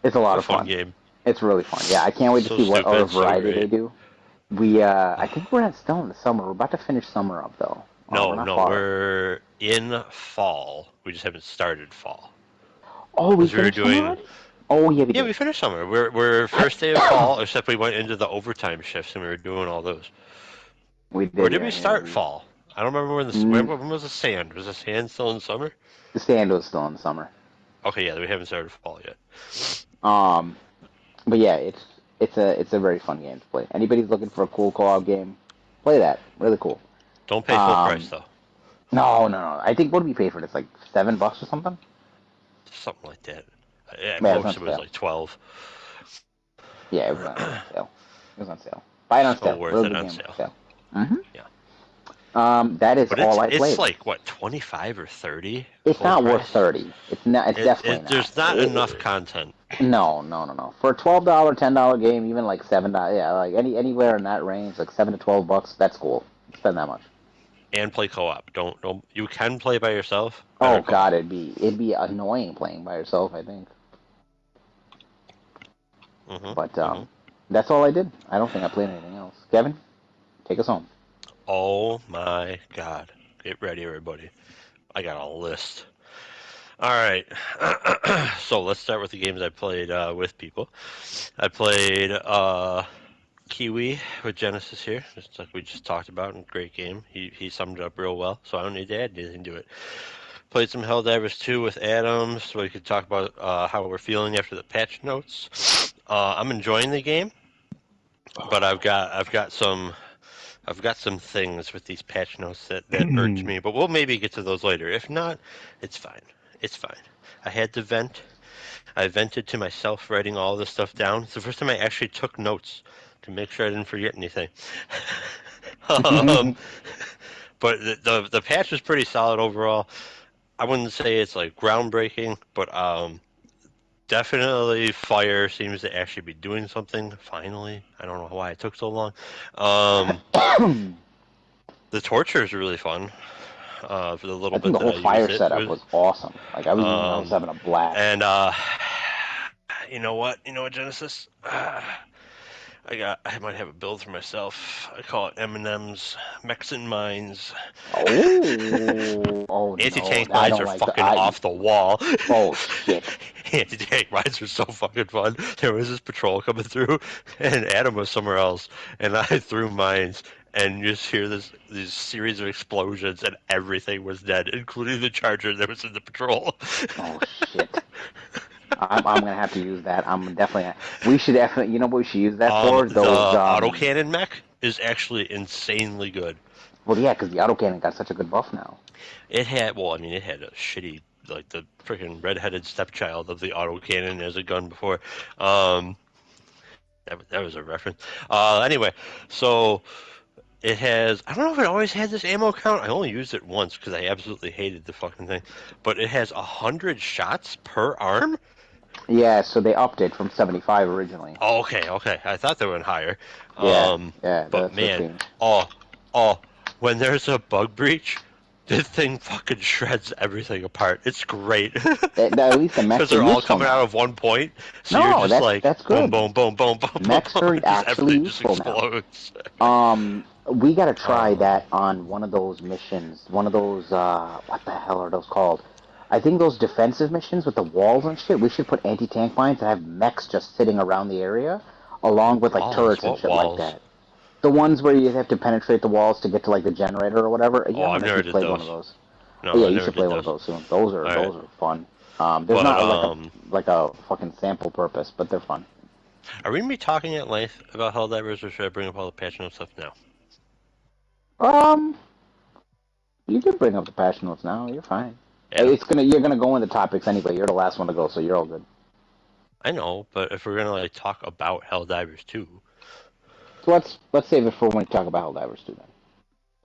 it's a It's lot a of fun fun. game. It's really fun. Yeah, I can't wait to So see what other stupid, so variety they great. do. I think we're still in the summer. We're about to finish summer up though. We're No, not no, far. we're in fall. We just haven't started fall. Oh, we Because we were finished summer doing. already? Oh yeah, we Yeah, did. we finished summer. We're first day of fall, except we went into the overtime shifts and we were doing all those. We Or did. did we Yeah, yeah. start fall? I don't remember when was the sand? Was the sand still in summer? The sand was still in the summer. Okay, yeah, we haven't started fall yet. Um, but yeah, it's a very fun game to play. Anybody's looking for a cool co-op game, play that. Really cool. Don't pay full price Um, though. no. I think what did we pay for this? Like $7 or something? Something like that. At Yeah, it was most, on it was sale. like 12. Yeah, it was on sale. It was on sale. Buy it on So sale. worth Real it good on game on sale. sale. Mm-hmm. Yeah. That is But all I it's played. like what 25 or 30 It's full not worth price. 30. It's not. It's definitely not. There's not enough content. No. For a $12, $10 game, even like $7, yeah, like anywhere in that range, like $7 to $12, that's cool. Spend that much. And play co-op. Don't you can play by yourself. Better Oh God, co-op. it'd be annoying playing by yourself, I think. But Mhm. that's all I did. I don't think I played anything else. Kevin, take us home. Oh my God. Get ready, everybody. I got a list. All right. So let's start with the games I played with people. I played Kiwi with Genesis here, just like we just talked about. Great game. He summed it up real well, so I don't need to add anything to it. Played some Helldivers 2 with Adam, so we could talk about how we're feeling after the patch notes. I'm enjoying the game, but I've got some things with these patch notes that irked me, but we'll maybe get to those later. If not, it's fine. It's fine. I had to vent. I vented to myself writing all this stuff down. It's the first time I actually took notes to make sure I didn't forget anything. um, but the patch was pretty solid overall. I wouldn't say it's like groundbreaking, but definitely Fire seems to actually be doing something. Finally, I don't know why it took so long. Um, I the torture is really fun. For the little think bit the that whole I used fire it, setup was awesome. Like I was um, having a blast. and you know what? Genesis. I might have a build for myself. I call it M&M's Mexican Mines. Oh no, Anti-tank I mines don't are like the. fucking off the wall. Oh shit. Anti-tank mines are so fucking fun. There was this patrol coming through, and Adam was somewhere else, and I threw mines, and you just hear these series of explosions, and everything was dead, including the charger that was in the patrol. Oh shit. I'm gonna have to use that. I'm definitely. We should definitely. You know what we should use that for? Those. The autocannon mech is actually insanely good. Well, yeah, because the autocannon got such a good buff now. It had, well, I mean, it had a shitty, like the freaking redheaded stepchild of the autocannon as a gun before. Um, that was a reference. Anyway, so it has, I don't know if it always had this ammo count. I only used it once because I absolutely hated the fucking thing. But it has 100 shots per arm? Yeah, so they upped it from 75 originally. Oh, okay. I thought they went higher. Yeah, Um, yeah, but that's what it man, seems. oh, oh, when there's a bug breach, this thing fucking shreds everything apart. It's great. At least the Because mechs are they're all useful coming out now. of one point, so you're No, just that's like that's boom, good. boom, boom, boom, boom, boom, Mechs boom. are Just actually everything just useful now. explodes. We gotta try Oh, that on one of those missions. One of those, what the hell are those called? I think those defensive missions with the walls and shit. We should put anti-tank mines and have mechs just sitting around the area, along with like walls? turrets and What shit like walls? that. The ones where you have to penetrate the walls to get to like the generator or whatever. You Oh, I've haven't never actually did played one of those. those. Oh No, yeah, I you never should did play one of those. those soon. Those are All right, those are fun. There's but not like a fucking sample purpose, but they're fun. are we gonna be talking at length about Helldivers, or should I bring up all the patch notes stuff now? Um, you can bring up the passion notes now. You're fine. Adam? You're gonna go into topics anyway. You're the last one to go, so you're all good. I know, but if we're gonna like talk about Helldivers 2, So let's save it for when we talk about Helldivers 2 then.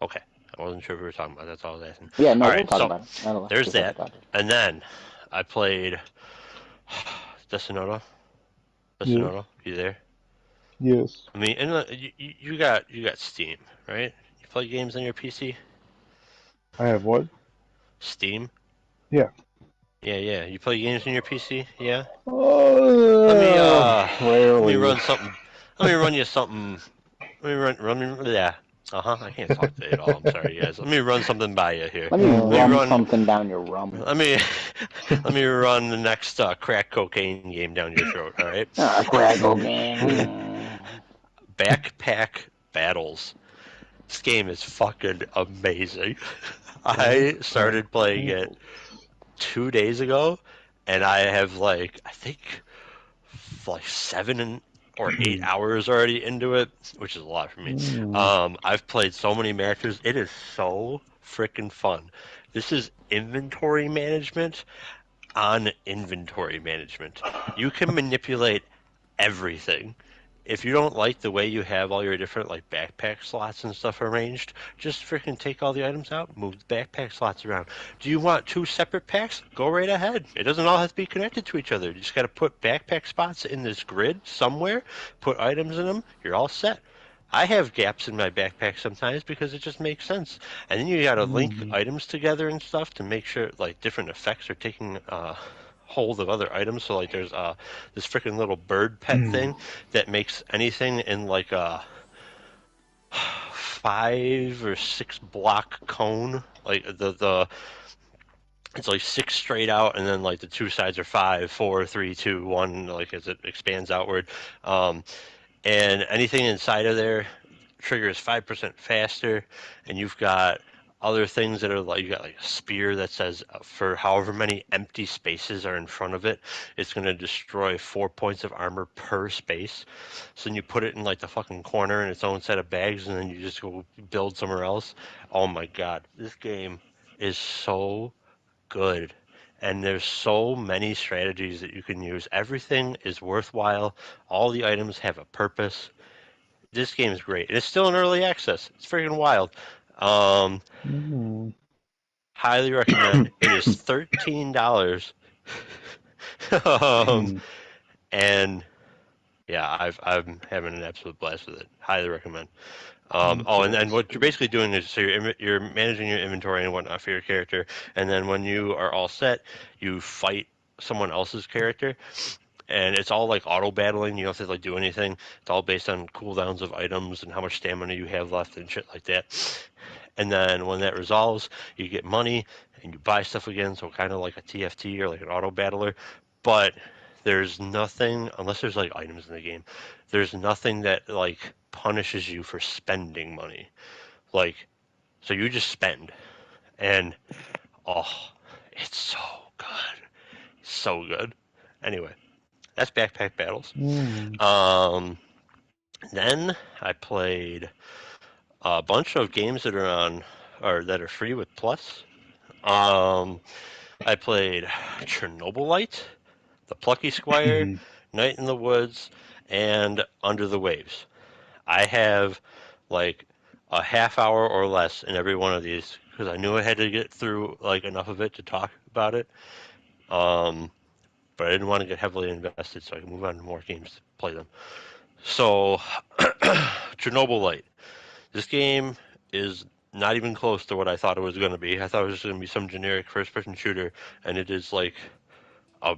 okay. I wasn't sure if we were talking about. That's all I was asking. Yeah, no, All we'll right, talk so about it. That'll there's be a separate that, topic. and then I played Desonoto. Yes. Desonoto, you there? Yes. I mean, and you got Steam, right? You play games on your PC? I have what? Steam? Yeah. Yeah. You play games on your PC? Yeah. Let me Rarely. run something. Let me run you something. Run me. Yeah. I can't talk today at all. I'm sorry, guys. Let me run something by you here. Let me Let me rum run. something down your rum. Let me let me run the next crack cocaine game down your throat. All right. Crack cocaine. Backpack Battles. This game is fucking amazing. I Backpack started playing it battles. 2 days ago, and I have like I think like 7 or 8 hours already into it, which is a lot for me. I've played so many matches. It is so freaking fun. This is inventory management on inventory management. You can manipulate everything. If you don't like the way you have all your different like backpack slots and stuff arranged, just freaking take all the items out, move the backpack slots around. Do you want 2 separate packs? Go right ahead. It doesn't all have to be connected to each other. You just got to put backpack spots in this grid somewhere, put items in them, you're all set. I have gaps in my backpack sometimes because it just makes sense. And then you got to link items together and stuff to make sure like different effects are taking hold of other items. So like there's this freaking little bird pet thing that makes anything in like a 5 or 6 block cone. Like the it's like 6 straight out, and then like the 2 sides are 5, 4, 3, 2, 1. Like as it expands outward. And anything inside of there triggers 5% faster, and you've got other things that are like you got like a spear that says for however many empty spaces are in front of it, it's going to destroy 4 points of armor per space. So then you put it in like the fucking corner in its own set of bags, and then you just go build somewhere else. Oh my god, this game is so good. And there's so many strategies that you can use. Everything is worthwhile. All the items have a purpose. This game is great. It's still in early access. It's freaking wild. Highly recommend. It is $13. And yeah, I'm having an absolute blast with it. Highly recommend. And what you're basically doing is so you're managing your inventory and whatnot for your character, and then when you are all set, you fight someone else's character, and it's all like auto battling. You don't have to like do anything. It's all based on cooldowns of items and how much stamina you have left and shit like that. And then when that resolves, you get money and you buy stuff again. So kind of like a TFT or like an auto battler, but there's nothing unless there's like items in the game. There's nothing that like punishes you for spending money. Like, so you just spend, and oh, it's so good, so good. Anyway, that's Backpack Battles. Then I played a bunch of games that are on or that are free with Plus. I played Chernobylite, The Plucky Squire, Night in the Woods, and Under the Waves. I have like a half hour or less in every one of these because I knew I had to get through like enough of it to talk about it. But I didn't want to get heavily invested so I could move on to more games to play them. So, Chernobylite. This game is not even close to what I thought it was going to be. I thought it was just going to be some generic first-person shooter, and it is like a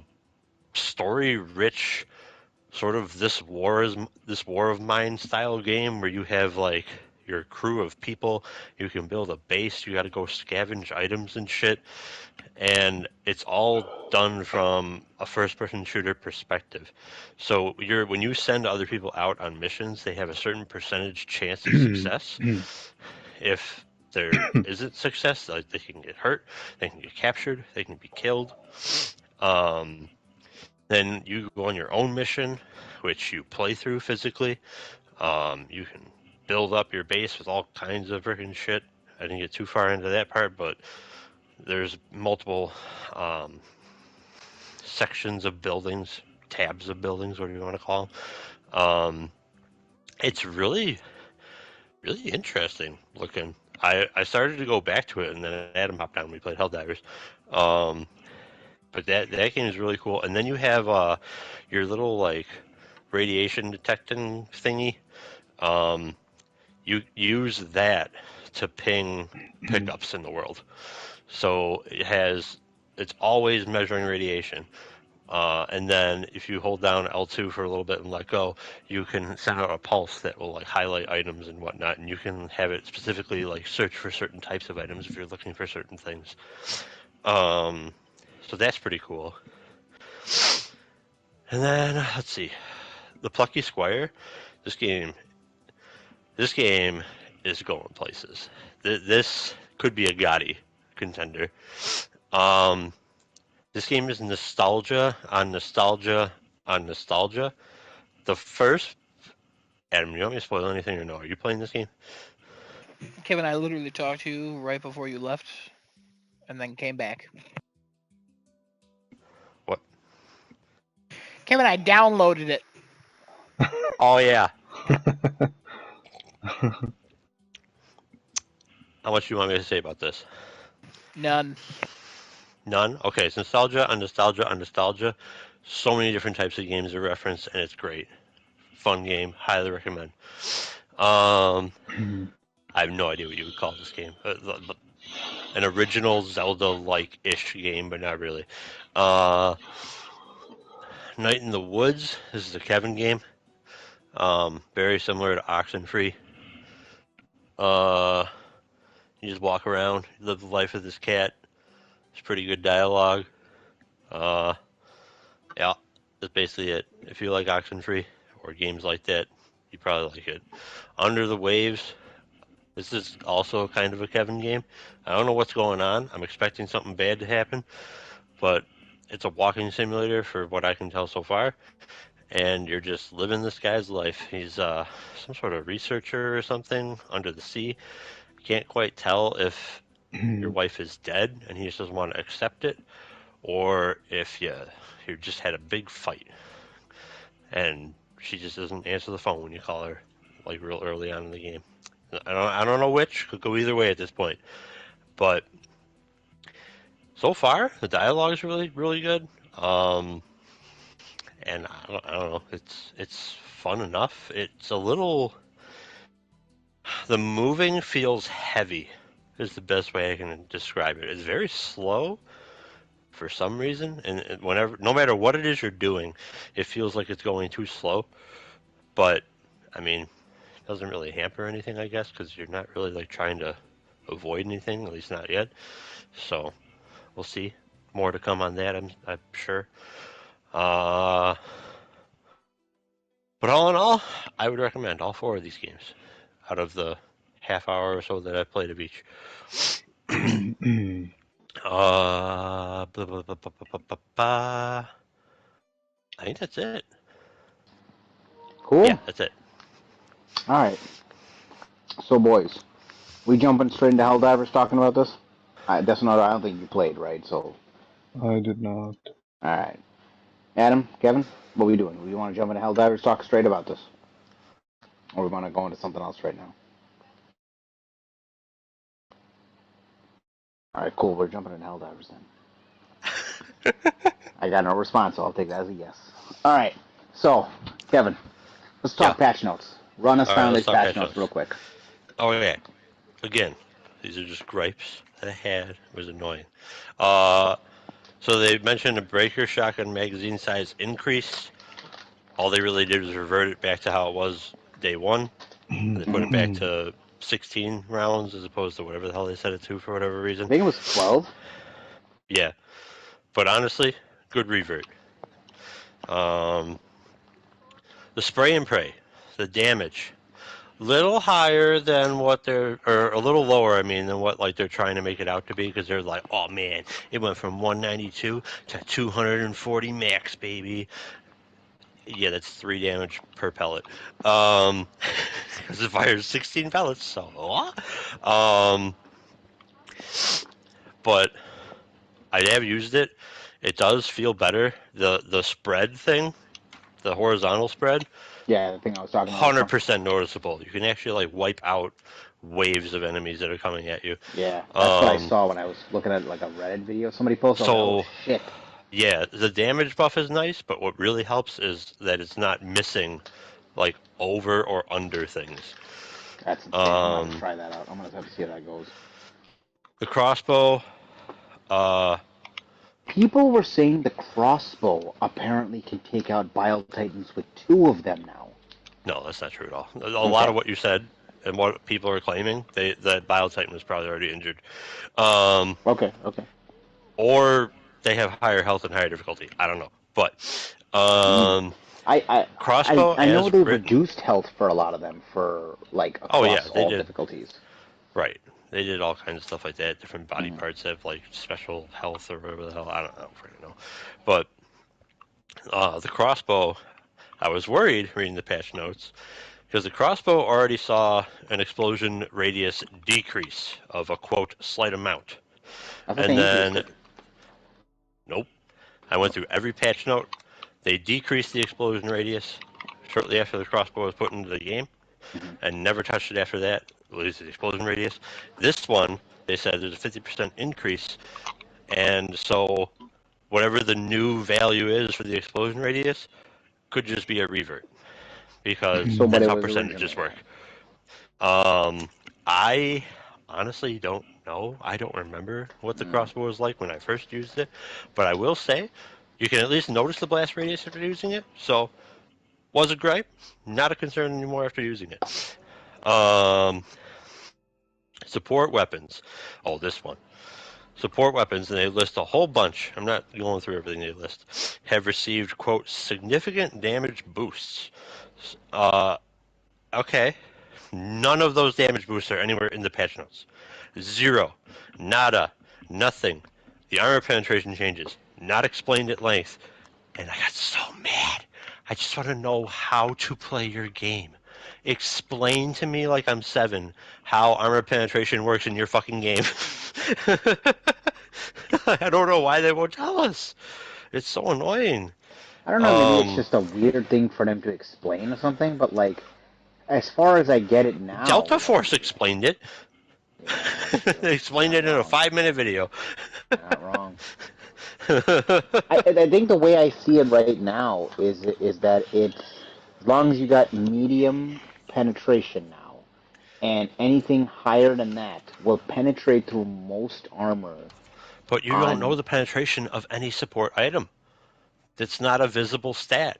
story-rich sort of this war of mine style game where you have like your crew of people. You can build a base. You got to go scavenge items and shit, and it's all done from a first-person shooter perspective. So when you send other people out on missions, they have a certain percentage chance of success. If there isn't success, like they can get hurt, they can get captured, they can be killed. Then you go on your own mission, which you play through physically. You can build up your base with all kinds of freaking shit. I didn't get too far into that part, but there's multiple sections of buildings, tabs of buildings, whatever you want to call them. It's really, really interesting looking. I started to go back to it, and then Adam hopped down and we played Helldivers. But that game is really cool. And then you have your little like radiation detecting thingy. You use that to ping pickups in the world. So it's always measuring radiation. And then if you hold down L2 for a little bit and let go, you can send out a pulse that will like highlight items and whatnot, and you can have it specifically like search for certain types of items if you're looking for certain things. So that's pretty cool. And then let's see, The Plucky Squire. This game is going places. This could be a Gotti contender. This game is nostalgia on nostalgia on nostalgia. The first, Adam, you want me to spoil anything or no? Are you playing this game? Kevin, I literally talked to you right before you left, and then came back. What? Kevin, I downloaded it. Oh yeah. How much do you want me to say about this? None. None? Okay, it's nostalgia on nostalgia on nostalgia. So many different types of games are referenced, and it's great. Fun game. Highly recommend. I have no idea what you would call this game. An original Zelda-like-ish game, but not really. Night in the Woods. This is a Kevin game. Very similar to Oxenfree. You just walk around, live the life of this cat. It's pretty good dialogue. Yeah, that's basically it. If you like Oxenfree or games like that, you probably like it. Under the Waves. This is also kind of a Kevin game. I don't know what's going on. I'm expecting something bad to happen, but it's a walking simulator for what I can tell so far. And you're just living this guy's life. He's some sort of researcher or something under the sea. Can't quite tell if your wife is dead and he just doesn't want to accept it, or if you just had a big fight and she just doesn't answer the phone when you call her, like real early on in the game. I don't know which. Could go either way at this point. But so far, the dialogue is really good. And I don't know. It's fun enough. It's a little. The moving feels heavy. Is the best way I can describe it. It's very slow for some reason, and whenever, no matter what it is you're doing, it feels like it's going too slow. But I mean, it doesn't really hamper anything, I guess, because you're not really like trying to avoid anything, at least not yet. So we'll see. More to come on that, I'm sure. But all in all, I would recommend all four of these games out of the half hour or so that I've played of each. Blah, blah, blah, blah, blah, blah, blah, blah. I think that's it. Cool. Yeah, that's it. All right. So, boys, we jumping straight into Helldivers talking about this? That's another. I don't think you played, right? So, I did not. all right. Adam, Kevin, what are we doing? We want to jump into Helldivers, talk straight about this, or we want to go into something else right now? All right, cool. We're jumping into Helldivers then. I got no response, so I'll take that as a yes. All right. So, Kevin, let's talk patch notes. Run us All right, down let's these talk patch patch notes notes. real quick. Oh yeah. Again, these are just gripes that I had. It was annoying. So they mentioned a breaker shotgun magazine size increase. All they really did was revert it back to how it was day one. And they put it back to 16 rounds as opposed to whatever the hell they set it to for whatever I reason. think it was 12. Yeah, but honestly, good revert. The spray and pray, the damage, little higher than what they're, or a little lower, I mean, than what like they're trying to make it out to be, because they're like, oh man, it went from 192 to 240 max, baby. Yeah, that's 3 damage per pellet. Because it fires 16 pellets, so. But I have used it. It does feel better. The spread thing, the horizontal spread, Yeah, the thing I was talking about. 100% noticeable. You can actually like wipe out waves of enemies that are coming at you. Yeah, that's what I saw when I was looking at like a Reddit video somebody posted. So, Oh shit. yeah, the damage buff is nice, but what really helps is that it's not missing like over or under things. That's insane. I'm gonna have to try that out. I'm gonna have to see how that goes. The crossbow, People were saying the crossbow apparently can take out Bile Titans with two of them now. no, that's not true at all. A lot of what you said and what people are claiming, that Bile Titan was probably already injured. Okay. Or they have higher health and higher difficulty. I don't know. But crossbow I know as they've written. reduced health for a lot of them for like across they all did. difficulties. Right. They did all kinds of stuff like that. Different body parts have like special health or whatever the hell. I don't freaking know. But The crossbow, I was worried reading the patch notes because the crossbow already saw an explosion radius decrease of a quote slight amount. I thought And they increased then, it. nope, I went through every patch note. They decreased the explosion radius shortly after the crossbow was put into the game Hmm. and never touched it after that, at least the explosion radius. This one, they said there's a 50% increase, and so whatever the new value is for the explosion radius could just be a revert because So, but that's it how was percentages originally work. that. I honestly don't know. I don't remember what the Mm. crossbow was like when I first used it, but I will say you can at least notice the blast radius after using it. So was a gripe, not a concern anymore after using it. Um, support weapons. Oh, this one. Support weapons, and they list a whole bunch. I'm not going through everything they list. Have received quote significant damage boosts. Uh, okay. None of those damage boosts are anywhere in the patch notes. Zero. Nada. Nothing. The armor penetration changes. Not explained at length. And I got so mad. I just want to know how to play your game. Explain to me, like I'm 7, how armor penetration works in your fucking game. I don't know why they won't tell us. It's so annoying. I don't know. Maybe it's Um, just a weird thing for them to explain or something. But like, as far as I get it now, Delta like, Force explained it. yeah, that's true. They You're explained not it in a wrong. 5-minute video. You're not wrong. I think the way I see it right now is that it's as long as you got medium penetration now, and anything higher than that will penetrate through most armor. But you don't know On the penetration of any support item. That's not a visible stat.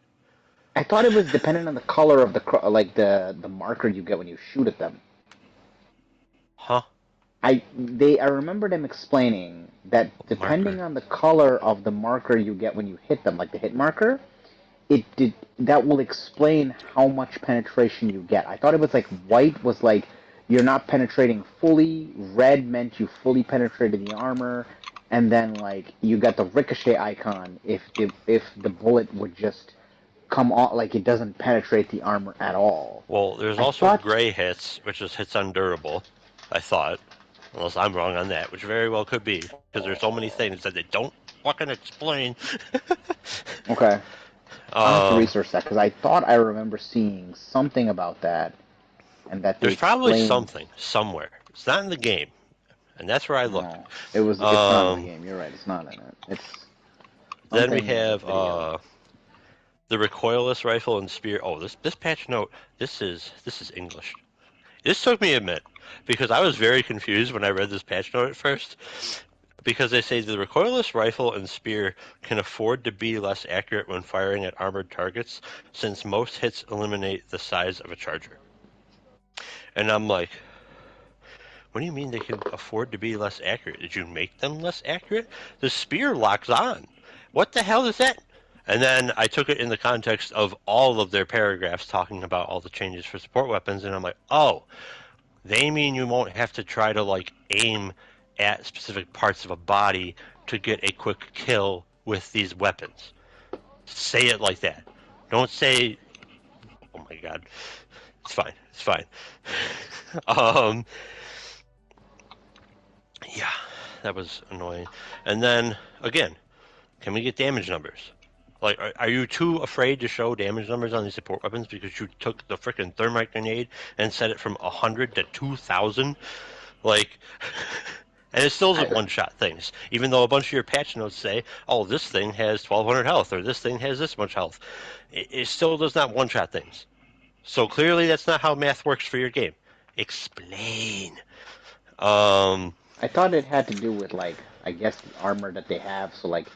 I thought it was dependent on the color of like the marker you get when you shoot at them. Huh? I remember them explaining that depending Marker. on the color of the marker you get when you hit them, like the hit marker, that will explain how much penetration you get. I thought it was like white was like you're not penetrating fully, red meant you fully penetrated the armor, and then like you got the ricochet icon if the bullet would just come off like it doesn't penetrate the armor at all. Well, there's I also thought gray hits, which is hits undurable. I thought, unless I'm wrong on that, which very well could be, because there's so many things that they don't fucking explain. okay. I'll have to um, research that because I thought I remember seeing something about that and that they there's probably explained. something somewhere. It's not in the game, and that's where I looked. No, it's not in the Um, game. You're right. It's not in it. It's then we something in the have video. the recoilless rifle and spear. Oh, this patch note. This is English. This took me a minute because I was very confused when I read this patch note at first. Because they say the recoilless rifle and spear can afford to be less accurate when firing at armored targets, since most hits eliminate the size of a charger. And I'm like, what do you mean they can afford to be less accurate? Did you make them less accurate? The spear locks on. What the hell is that? And then I took it in the context of all of their paragraphs talking about all the changes for support weapons, and I'm like, oh, they mean you won't have to try to like aim at specific parts of a body to get a quick kill with these weapons. Say it like that. Don't say, "Oh my god, it's fine, it's fine." um, yeah, that was annoying. And then again, can we get damage numbers? Like, are you too afraid to show damage numbers on these support weapons because you took the freaking thermite grenade and set it from 100 to 2,000? Like, and it still doesn't I one-shot things, even though a bunch of your patch notes say, "Oh, this thing has 1,200 health," or "This thing has this much health." It still does not one-shot things. So clearly, that's not how math works for your game. Explain. Um, I thought it had to do with like I guess the armor that they have. So like,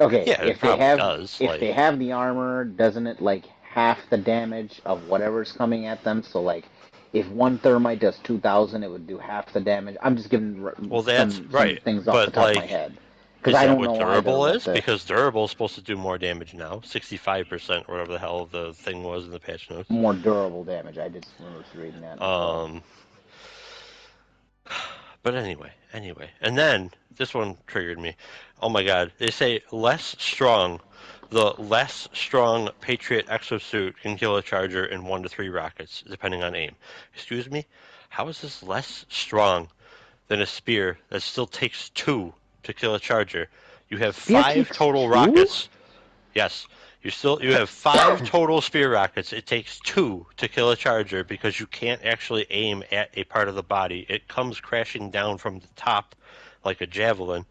okay, yeah, it probably does. if Like, they have the armor, doesn't it like half the damage of whatever's coming at them? So like, if one thermite does 2,000, it would do half the damage. I'm just giving well, that's some right, things off the but top of my like, head because is I that don't what know either durable what is? the. Because durable is supposed to do more damage now, 65% or whatever the hell the thing was in the patch notes. More durable damage. I just remember reading that as well. Um, But anyway. And then this one triggered me. Oh my god. They say less strong The less strong Patriot exosuit can kill a charger in 1 to 3 rockets, depending on aim. Excuse me? How is this less strong than a spear that still takes 2 to kill a charger? You have Spear 5 takes total 2? rockets. Yes. You have 5 total spear rockets. It takes 2 to kill a charger because you can't actually aim at a part of the body. It comes crashing down from the top like a javelin.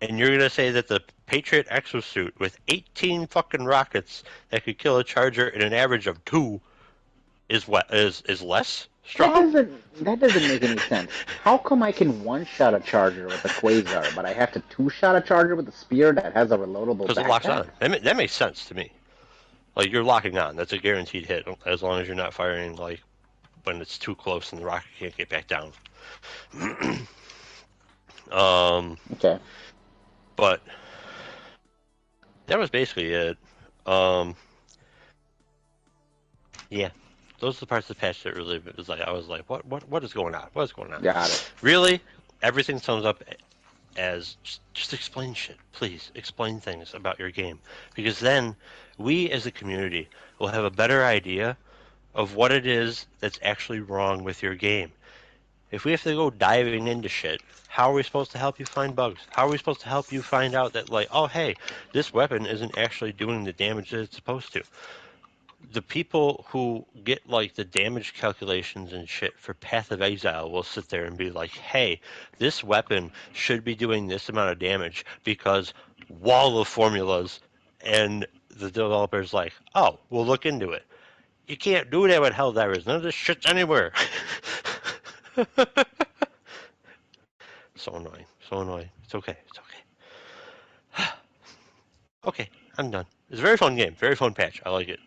And you're gonna say that the Patriot exosuit with 18 fucking rockets that could kill a charger in an average of 2 is less strong? That doesn't make any sense. How come I can one-shot a charger with a quasar, but I have to two-shot a charger with a spear that has a reloadable Because it locks backpack? on. That makes sense to me. Like you're locking on. That's a guaranteed hit as long as you're not firing like when it's too close and the rocket can't get back down. Okay. But that was basically it. Yeah, those are the parts of the patch that really was like I was like, what is going on? What is going on? Got it. Really, everything sums up as just explain shit, please explain things about your game, because then we as a community will have a better idea of what it is that's actually wrong with your game. If we have to go diving into shit, how are we supposed to help you find bugs? How are we supposed to help you find out that, like, oh, hey, this weapon isn't actually doing the damage that it's supposed to? The people who get, like, the damage calculations and shit for Path of Exile will sit there and be like, hey, this weapon should be doing this amount of damage because wall of formulas. And the developer's like, oh, we'll look into it. You can't do that with Helldivers. None of this shit's anywhere. So annoying. So annoying. It's okay. It's okay. Okay, I'm done. It's a very fun game. Very fun patch. I like it.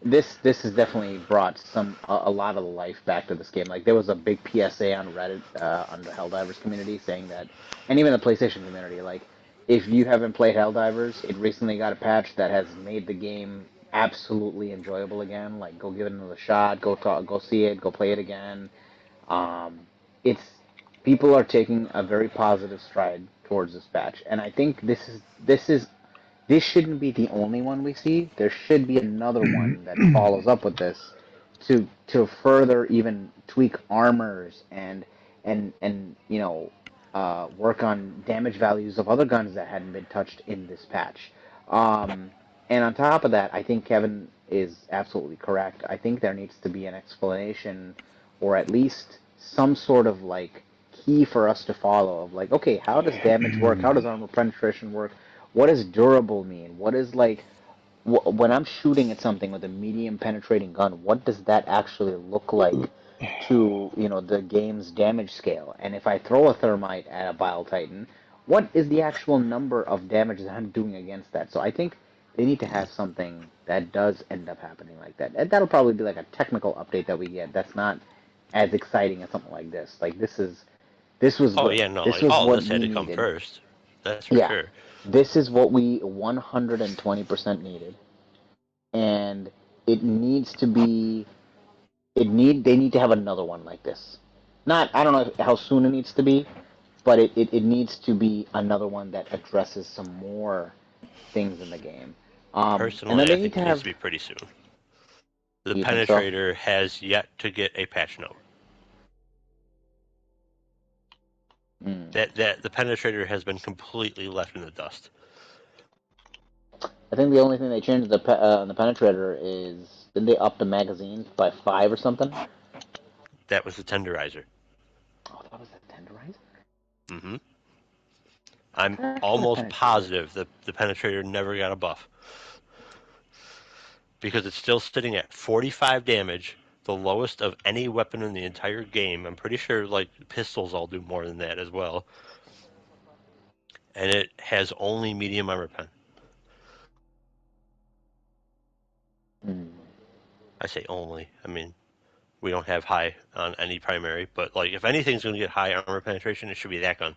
This has definitely brought a lot of the life back to this game. Like there was a big PSA on Reddit on the Helldivers community saying that, and even the PlayStation community, like if you haven't played Helldivers, it recently got a patch that has made the game absolutely enjoyable again. Like go give it another shot, go see it, go play it again. Um, it's People are taking a very positive stride towards this patch, and I think this shouldn't be the only one we see. There should be another one that follows up with this to further even tweak armors and work on damage values of other guns that hadn't been touched in this patch. Um, and on top of that, I think Kevin is absolutely correct. I think there needs to be an explanation or at least some sort of like key for us to follow of like, okay, how does damage work? How does armor penetration work? What does durable mean? What is like when I'm shooting at something with a medium penetrating gun? What does that actually look like to the game's damage scale? And if I throw a thermite at a Bile Titan, what is the actual number of damage that I'm doing against that? So I think they need to have something that does end up happening like that. And that'll probably be like a technical update that we get. That's not as exciting as something like this. Like this was Oh what yeah, no, this like was all what this had we to come needed. first. That's for Yeah, sure. this is what we 120% needed, and it needs to be. They need to have another one like this. Not I don't know how soon it needs to be, but it needs to be another one that addresses some more things in the game. And then Personally, I they need think to it needs to have. be pretty soon. The You think so? penetrator has yet to get a patch note. Mm. That the penetrator has been completely left in the dust. I think the only thing they changed on the penetrator is did they up the magazines by 5 or something? That was the tenderizer. Oh, that was a tenderizer. Mm-hmm. I'm I thought a almost penetrator. positive that the penetrator never got a buff because it's still sitting at 45 damage, the lowest of any weapon in the entire game. I'm pretty sure like pistols all do more than that as well, and it has only medium armor pen. Mm. I say only. I mean, we don't have high on any primary, but like if anything's going to get high armor penetration, it should be that gun.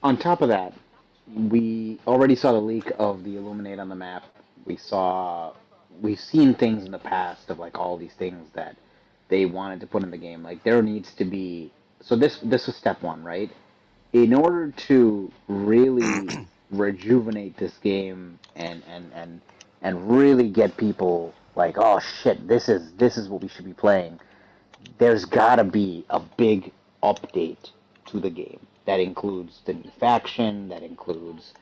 On top of that, we already saw the leak of the Illuminate on the map. We've seen things in the past of like all these things that they wanted to put in the game. Like there needs to be. So this was step one, right? in order to really rejuvenate this game and really get people like, oh shit, this is what we should be playing, there's gotta be a big update to the game that includes the new faction, that includes,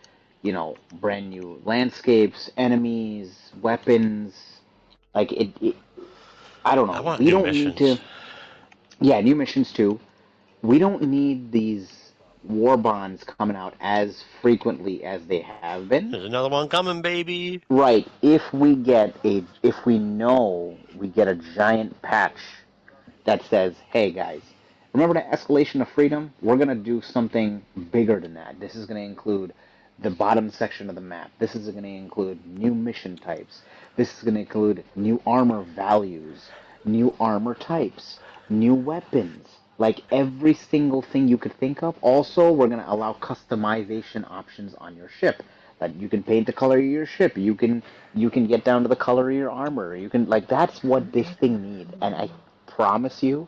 brand new landscapes, enemies, weapons. Like it I don't I know. want We new don't need to. missions. Yeah, new missions too. We don't need these war bonds coming out as frequently as they have been. There's another one coming, baby. Right. If we know we get a giant patch that says, "Hey guys, remember the escalation of freedom? We're gonna do something bigger than that. This is gonna include the bottom section of the map. This is gonna include new mission types. This is gonna include new armor values, new armor types, new weapons." Like every single thing you could think of. Also, we're gonna allow customization options on your ship. That you can paint the color of your ship. You can get down to the color of your armor. You can like that's what this thing needs. And I promise you,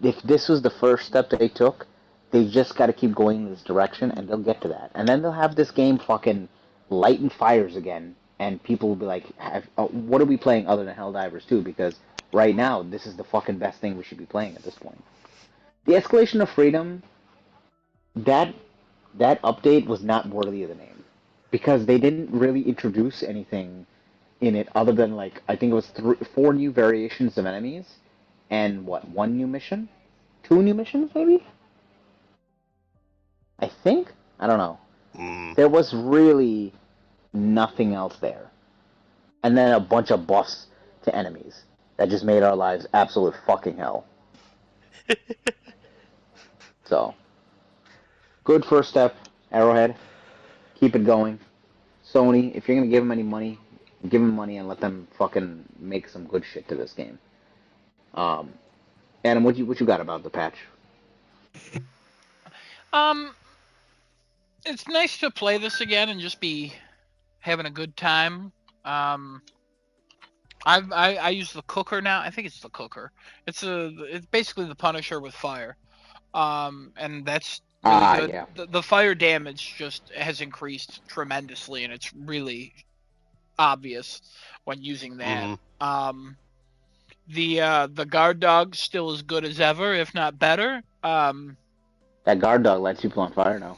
if this was the first step they took, they just got to keep going in this direction, and they'll get to that. And then they'll have this game fucking lighting fires again, and people will be like, "What are we playing other than Helldivers 2?" Because right now, this is the fucking best thing we should be playing at this point. The escalation of freedom, that that update was not worthy of the name because they didn't really introduce anything in it other than like I think it was four new variations of enemies and what, one new mission, two new missions maybe. I think, I don't know. Mm. There was really nothing else there, and then a bunch of buffs to enemies that just made our lives absolute fucking hell. So good first step, Arrowhead. Keep it going. Sony, if you're gonna give them any money, give them money and let them fucking make some good shit to this game. Um, Adam, what you got about the patch? Um, it's nice to play this again and just be having a good time. Um, I use the cooker now. I think it's the cooker. It's basically the Punisher with fire. And that's really Ah, good. yeah. The fire damage just has increased tremendously, and it's really obvious when using that. Mm-hmm. The guard dog still as good as ever, if not better. That guard dog lights people on fire now.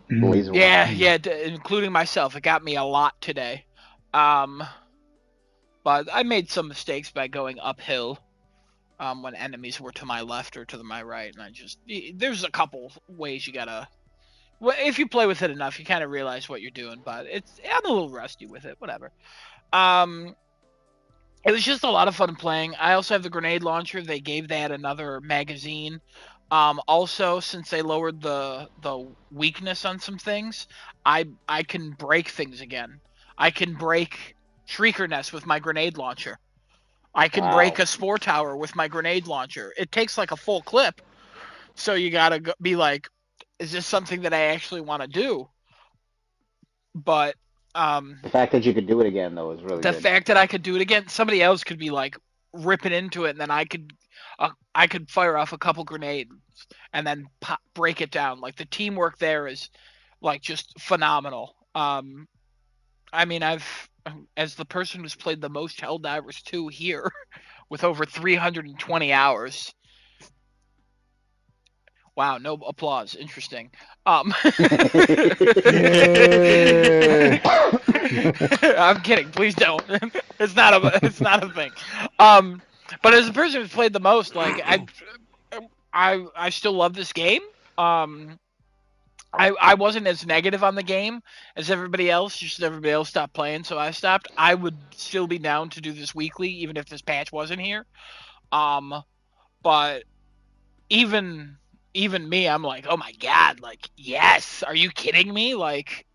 The laser one. Yeah, including myself. It got me a lot today. Um, but I made some mistakes by going uphill when enemies were to my left or to my right, and there's a couple ways you gotta. Well, if you play with it enough, you kind of realize what you're doing. But I'm a little rusty with it. Whatever. Um, it was just a lot of fun playing. I also have the grenade launcher. They gave that another magazine. Also, since they lowered the weakness on some things, I can break things again. I can break Shrieker Nest with my grenade launcher. I can break Wow. a Spore Tower with my grenade launcher. It takes like a full clip, so you gotta be like, is this something that I actually want to do? But The fact that you could do it again though is really the good. fact that I could do it again, somebody else could be like ripping into it, and then I could fire off a couple grenades and then break it down. Like the teamwork there is like just phenomenal. I mean, as the person who's played the most Helldivers 2 here with over 320 hours. Wow, no applause. Interesting. I'm kidding. Please don't. It's not a thing. But as a person who's played the most, like I still love this game. I wasn't as negative on the game as everybody else. Just everybody else stopped playing, so I stopped. I would still be down to do this weekly, even if this patch wasn't here. Um, but even even me, I'm like, oh my god, like yes, are you kidding me? Like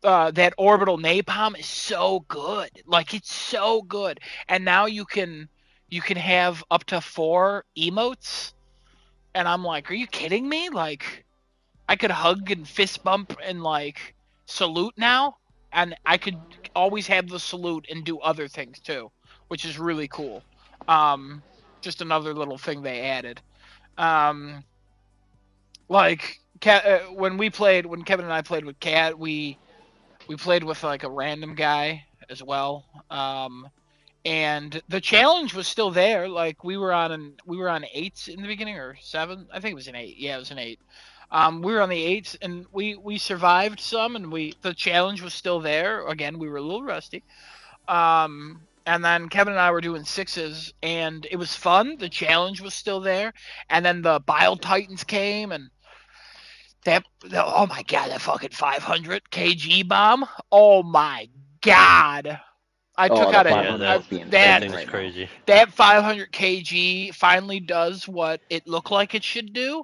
that orbital napalm is so good. Like it's so good. And now you can have up to 4 emotes, and I'm like, are you kidding me? Like I could hug and fist bump and like salute now, and I could always have the salute and do other things too, which is really cool. Um, just another little thing they added. Um, Like when Kevin and I played with Cat, we played with like a random guy as well. And the challenge was still there. Like we were on eights in the beginning, or seven. I think it was an eight. Yeah, it was an eight. We were on the eights, and we survived some, and the challenge was still there. Again, we were a little rusty. And then Kevin and I were doing sixes, and it was fun. The challenge was still there, and then the Bile Titans came, and oh my god, that fucking 500 kg bomb. Oh my god. I Oh, took the out Yeah, 500 that must be that insane thing's right now. crazy. that 500 kg finally does what it looked like it should do.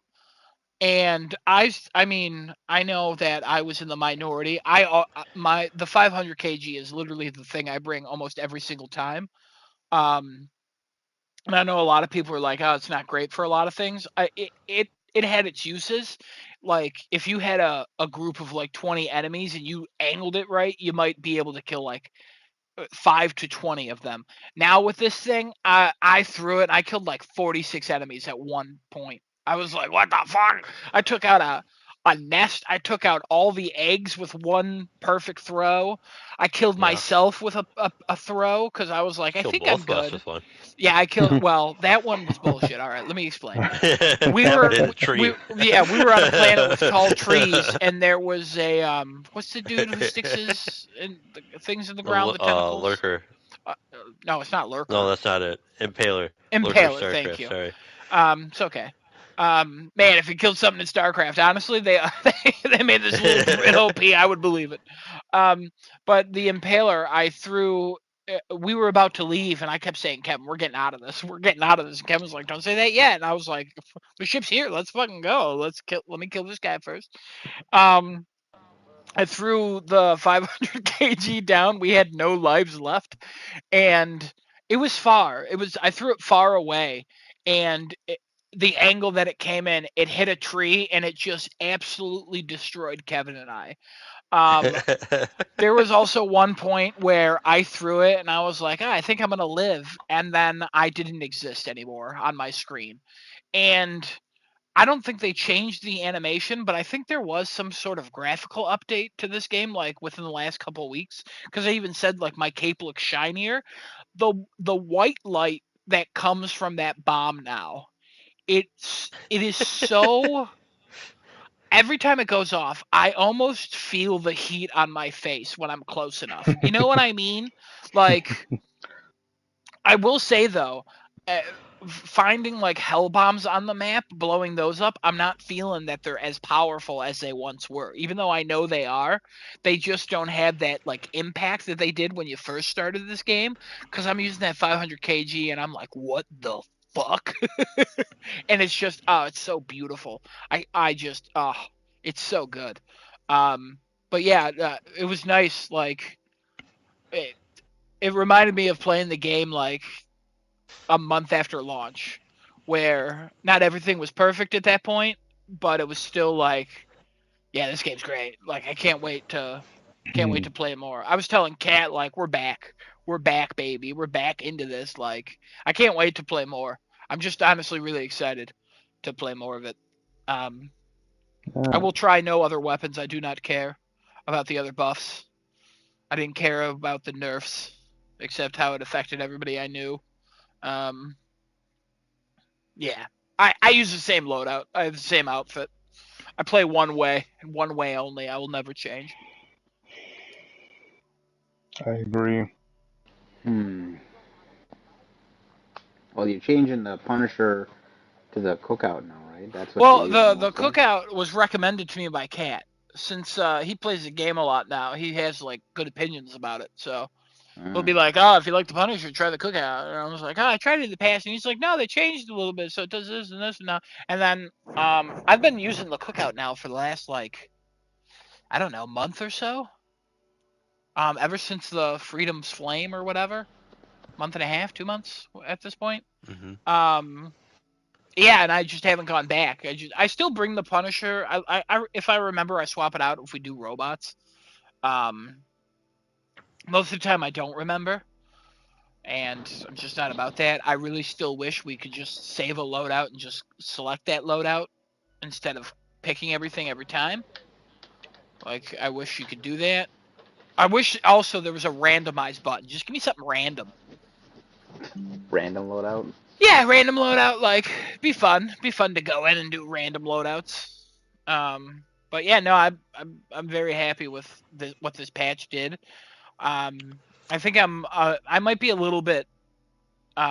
And I mean, I know that I was in the minority. The 500 kg is literally the thing I bring almost every single time. Um, and I know a lot of people are like, "Oh, it's not great for a lot of things." It had its uses. Like if you had a group of like 20 enemies and you angled it right, you might be able to kill like 5 to 20 of them. Now with this thing, I threw it and I killed like 46 enemies at one point. I was like, what the fuck? I took out a nest. I took out all the eggs with one perfect throw. I killed Yeah, myself with a throw because I was like, I killed think I'm both of us good. with one. Yeah, I killed. Well, that one was bullshit. All right, let me explain. We That one were hit a tree. we were on a planet with tall trees, and there was a what's the dude who sticks his things in the ground, the tentacles? Lurker. No, it's not No, lurker. that's not it. Impaler. Lurker Impaler, thank Starcraft. you. Sorry. It's okay. Man, if you killed something in StarCraft, honestly, they made this little druid OP. I would believe it. Um, but the Impaler, I threw. We were about to leave, and I kept saying, "Kevin, we're getting out of this. We're getting out of this." And Kevin was like, "Don't say that yet." And I was like, "The ship's here. Let's fucking go. Let me kill this guy first." Um, I threw the 500 kg down. We had no lives left, and it was far. I threw it far away, and the angle that it came in, it hit a tree, and it just absolutely destroyed Kevin and I. Um, there was also one point where I threw it, and I was like, I think I'm gonna live, and then I didn't exist anymore on my screen, and I don't think they changed the animation, but I think there was some sort of graphical update to this game, like within the last couple of weeks. Because I even said like my cape looks shinier. The white light that comes from that bomb now, it is so. Every time it goes off, I almost feel the heat on my face when I'm close enough. You know what I mean? Like I will say though, uh, finding like hell bombs on the map, blowing those up, I'm not feeling that they're as powerful as they once were. Even though I know they are, they just don't have that like impact that they did when you first started this game. Because I'm using that 500 kg, and I'm like, what the fuck? And it's just, oh, it's so beautiful. I just, oh, it's so good. Um, but yeah, it was nice. Like it reminded me of playing the game like a month after launch, where not everything was perfect at that point, but it was still like, yeah, this game's great. Like I can't wait to play more. I was telling Kat like we're back, baby, we're back into this. Like I can't wait to play more. I'm just honestly really excited to play more of it. Um, I will try no other weapons. I do not care about the other buffs. I didn't care about the nerfs, except how it affected everybody I knew. Um, Yeah. I use the same loadout. I have the same outfit. I play one way and one way only. I will never change. I agree. Hmm. Well, you're changing the Punisher to the cookout now, right? That's what you're Well, using the mostly. cookout was recommended to me by Cat. Since he plays the game a lot now, he has like good opinions about it. So he'll be Mm. like, "Oh, if you like the Punisher, try the cookout." And I was like, "Oh, I tried it in the past," and he's like, "No, they changed it a little bit, so it does this and this and now." And then I've been using the cookout now for the last like I don't know month or so. Ever since the Freedom's Flame or whatever, month and a half, 2 months at this point. Hmm. Um, yeah, and I just haven't gone back. I still bring the Punisher. If I remember, I swap it out if we do robots. Um, most of the time I don't remember, and I'm just not about that. I really still wish we could just save a loadout and just select that loadout instead of picking everything every time. Like, I wish you could do that. I wish also there was a randomized button. Just give me something random. Random loadout. Yeah, random loadout. Like, be fun. Be fun to go in and do random loadouts. But yeah, no, I'm very happy with what this patch did. I think I might be a little bit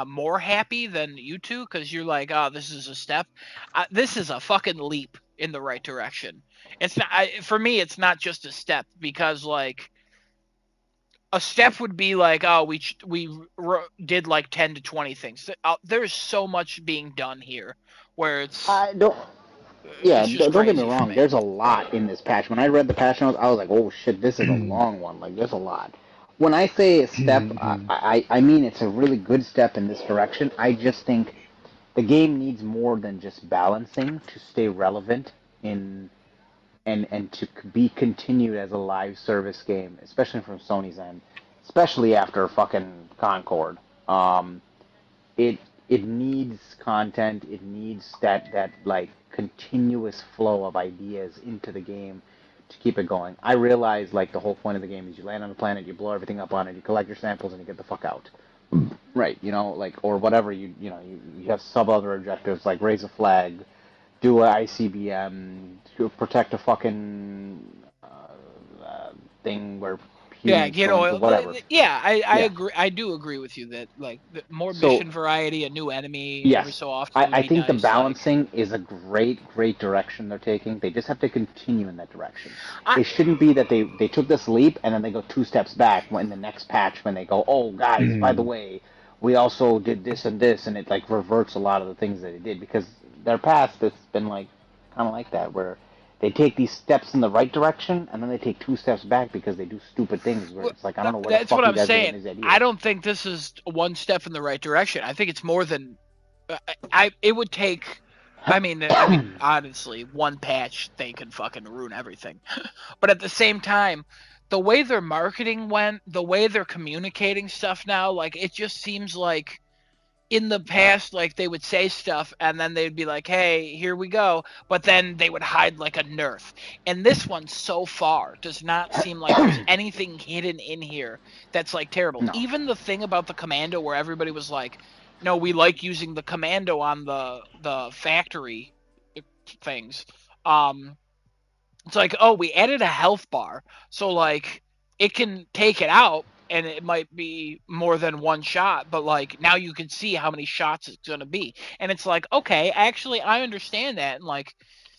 more happy than you two because you're like, oh, this is a step. This is a fucking leap in the right direction. It's not for me. It's not just a step because like a step would be like, oh, we did like 10 to 20 things. There's so much being done here where I don't. Yeah, it's just don't get me crazy for wrong. me. There's a lot in this patch. When I read the patch notes, I was like, "Oh shit, this is a Mhm. long one." Like, there's a lot. When I say a step, I mean it's a really good step in this direction. I just think the game needs more than just balancing to stay relevant in and to be continued as a live service game, especially from Sony's end, especially after fucking Concord. Um, it it needs content. It needs that like continuous flow of ideas into the game to keep it going. I realize like the whole point of the game is you land on the planet, you blow everything up on it, you collect your samples, and you get the fuck out. Right, you know, like or whatever you have sub other objectives like raise a flag, do a ICBM, to protect a fucking thing where Yeah, humans get go into oil. whatever. Yeah, I Yeah. agree. I do agree with you that like more So mission variety, a new enemy every yes, so often would I be think the nice. Like, balancing is a great direction they're taking. They just have to continue in that direction. I It shouldn't be that they took this leap and then they go two steps back when the next patch when they go, oh guys, by the Mhm. way, we also did this and it like reverts a lot of the things that they did because their past it's been like kind of like that where they take these steps in the right direction and then they take two steps back because they do stupid things where it's like I don't know where the that's what fuck you I'm guys are getting saying. these I ideas. don't think this is one step in the right direction. I think it's more than I. It would take. I mean, honestly, one patch they can fucking ruin everything. But at the same time, the way their marketing went, the way they're communicating stuff now, like it just seems like in the past, like they would say stuff and then they'd be like, "Hey, here we go," but then they would hide like a nerf. And this one so far does not seem like there's anything hidden in here that's like terrible. No. Even the thing about the commando where everybody was like, "No, we like using the commando on the factory things." Um, it's like, oh, we added a health bar, so like it can take it out, and it might be more than one shot, but like now you can see how many shots it's gonna be, and it's like, okay, actually, I understand that, and like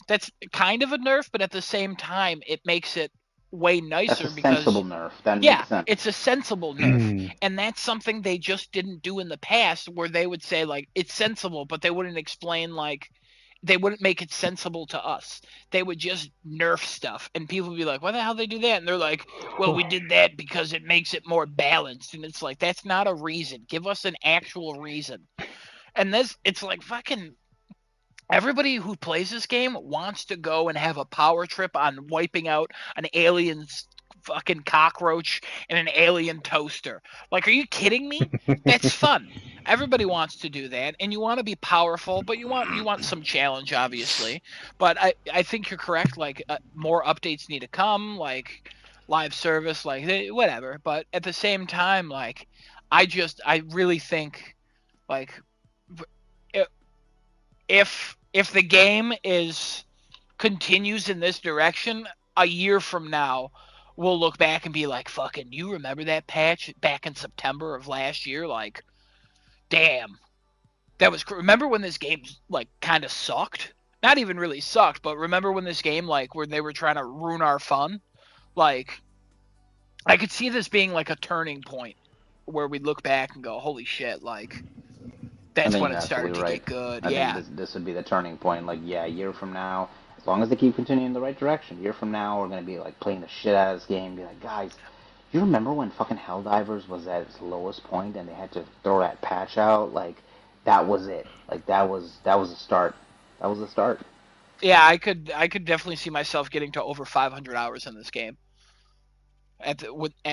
that's kind of a nerf, but at the same time, it makes it way That's a nicer because sensible nerf. That yeah, makes sense. it's a sensible nerf. Mhm. And that's something they just didn't do in the past where they would say like it's sensible, but they wouldn't explain like they wouldn't make it sensible to us. They would just nerf stuff and people would be like, "Why the hell they do that?" And they're like, "Well, we did that because it makes it more balanced." And it's like that's not a reason. Give us an actual reason. And this it's like fucking everybody who plays this game wants to go and have a power trip on wiping out an alien's fucking cockroach and an alien toaster. Like, are you kidding me? That's fun. Everybody wants to do that, and you want to be powerful, but you want some challenge, obviously. But I think you're correct. Like, more updates need to come, like live service, like whatever. But at the same time, like, I really think like if the game is continues in this direction, a year from now, we'll look back and be like, "Fucking, you remember that patch back in September of last year? Like, damn, that was. Remember when this game like kind of sucked? Not even really sucked, but remember when this game like where they were trying to ruin our fun? Like, I could see this being like a turning point where we look back and go, "Holy shit!" Like, I that's think when you're it started absolutely to right. get good. I think Yeah. this would be the turning point. Like, yeah, a year from now, as long as they keep continuing in the right direction, a year from now, we're gonna be like playing the shit out of this game. Be like, guys, you remember when fucking Helldivers was at its lowest point and they had to throw that patch out? Like, that was it. Like, that was the start. That was the start. Yeah, I could definitely see myself getting to over 500 hours in this game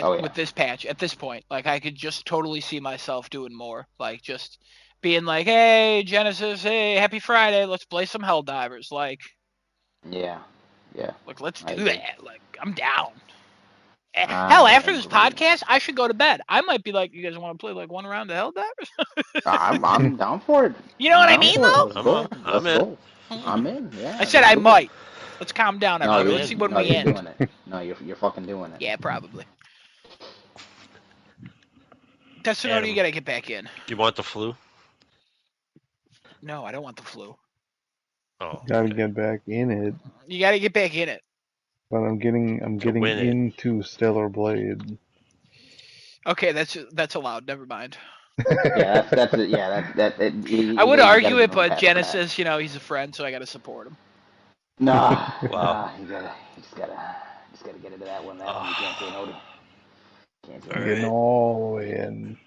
Oh with yeah. this patch at this point. Like I could just totally see myself doing more. Like just being like, "Hey, Genesis, hey, happy Friday, let's play some Helldivers." Like Yeah. Like, let's I do agree. that. Like, I'm down. Hell, I after this agree. podcast, I should go to bed. I might be like, you guys want to play like one round of Helldivers? I'm down for it. You know I'm what I down mean, for it. though? Let's go. I'm Let's in. go. I'm in. Yeah. I said Let's I do it. might. Let's calm down, No, everybody. I'm you're Let's in. see when no, we you're end. doing it. No, you're fucking doing it. Yeah, probably. Testanoda, you Adam, gotta get back in. you want the flu? No, I don't want the flu. Oh, Gotta okay. get back in it. You gotta get back in it. But I'm getting To win it. into Stellar Blade. Okay, that's allowed. Never mind. Yeah, that's it. Yeah, I would you gotta argue give it, him a but pass for that. Genesis, he's a friend, so I gotta support him. Nah, Wow. you just gotta get into that one. That one you can't say no to. Can't say no. All Getting right. all the way in.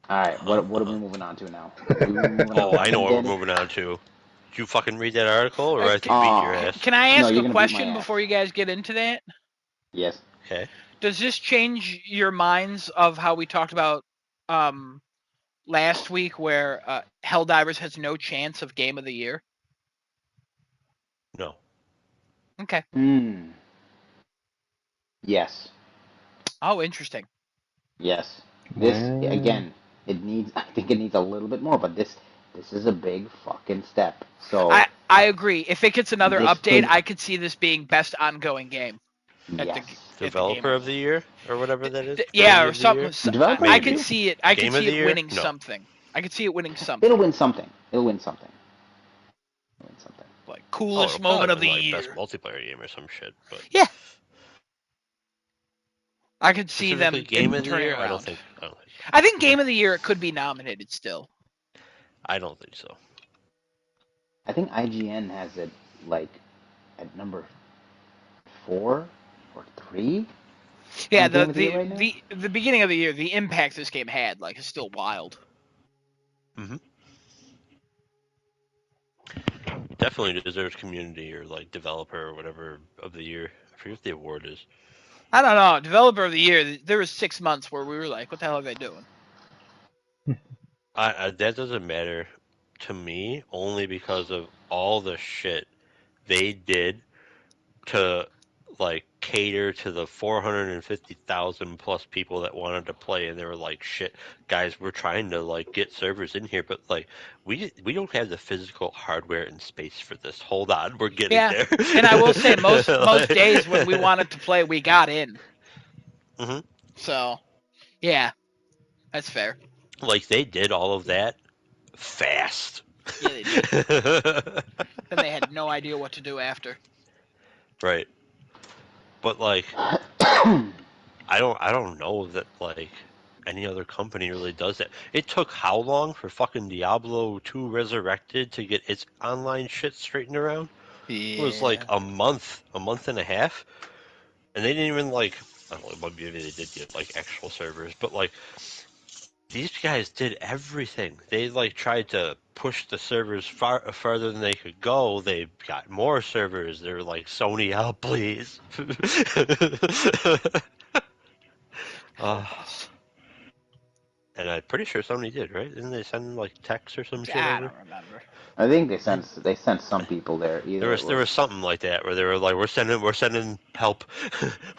All right, what are we moving on to now? We moving on Oh, to I know what we're Undead? moving on to. Did you fucking read that article, or I have to beat your ass? Can I No, ask you're a gonna beat my question ass. before you guys get into that? Yes. Okay. Does this change your minds of how we talked about last week, where Helldivers has no chance of Game of the Year? No. Okay. Yes. Oh, interesting. Yes. This Well, again, it needs. I think it needs a little bit more, but this is a big fucking step. So I agree. If it gets another this update, could. I could see this being best ongoing game at Yes. the Game Developer of the Year, or whatever that is. Yeah, Game or of the Year. something. Developer I of the could year. see it. I could Game of see the it Year? winning No. something. I could see it winning It'll something. win something. It'll win something. It'll win something. Like Oh, coolest it'll moment probably of the win like best year. multiplayer game or some shit. But Yeah, I could see specifically them Game of the turning Year, I don't around. think. So. I think Game of the Year it could be nominated still. I don't think so. I think IGN has it like at number 4 or 3 Yeah, on Game of the Year right now. the beginning of the year, the impact this game had, like, is still wild. Mm-hmm. Definitely deserves community or like developer or whatever of the year. I forget what the award is. I don't know. Developer of the year, there was 6 months where we were like, what the hell are they doing? That doesn't matter to me only because of all the shit they did to like cater to the 450,000 plus people that wanted to play, and they were like, "Shit, guys, we're trying to like get servers in here, but like we don't have the physical hardware and space for this. Hold on, we're getting Yeah, there." and I will say most Like- days when we wanted to play, we got in. Mhm. So, yeah, that's fair. Like they did all of that fast. Yeah, they did. Then they had no idea what to do after. Right. But like I don't know that like any other company really does that. It took how long for fucking Diablo 2 Resurrected to get its online shit straightened around? It was like Yeah. a month and a half. And they didn't even like I don't know, maybe they did get like actual servers, but like these guys did everything. They like tried to push the servers farther than they could go. They got more servers. They're like, Sony, help, please. uh, and I'm pretty sure Sony did, right? Didn't they send like texts or some shit I over? don't remember. I think they sent some people there. There Either was something like that where they were like, we're sending help,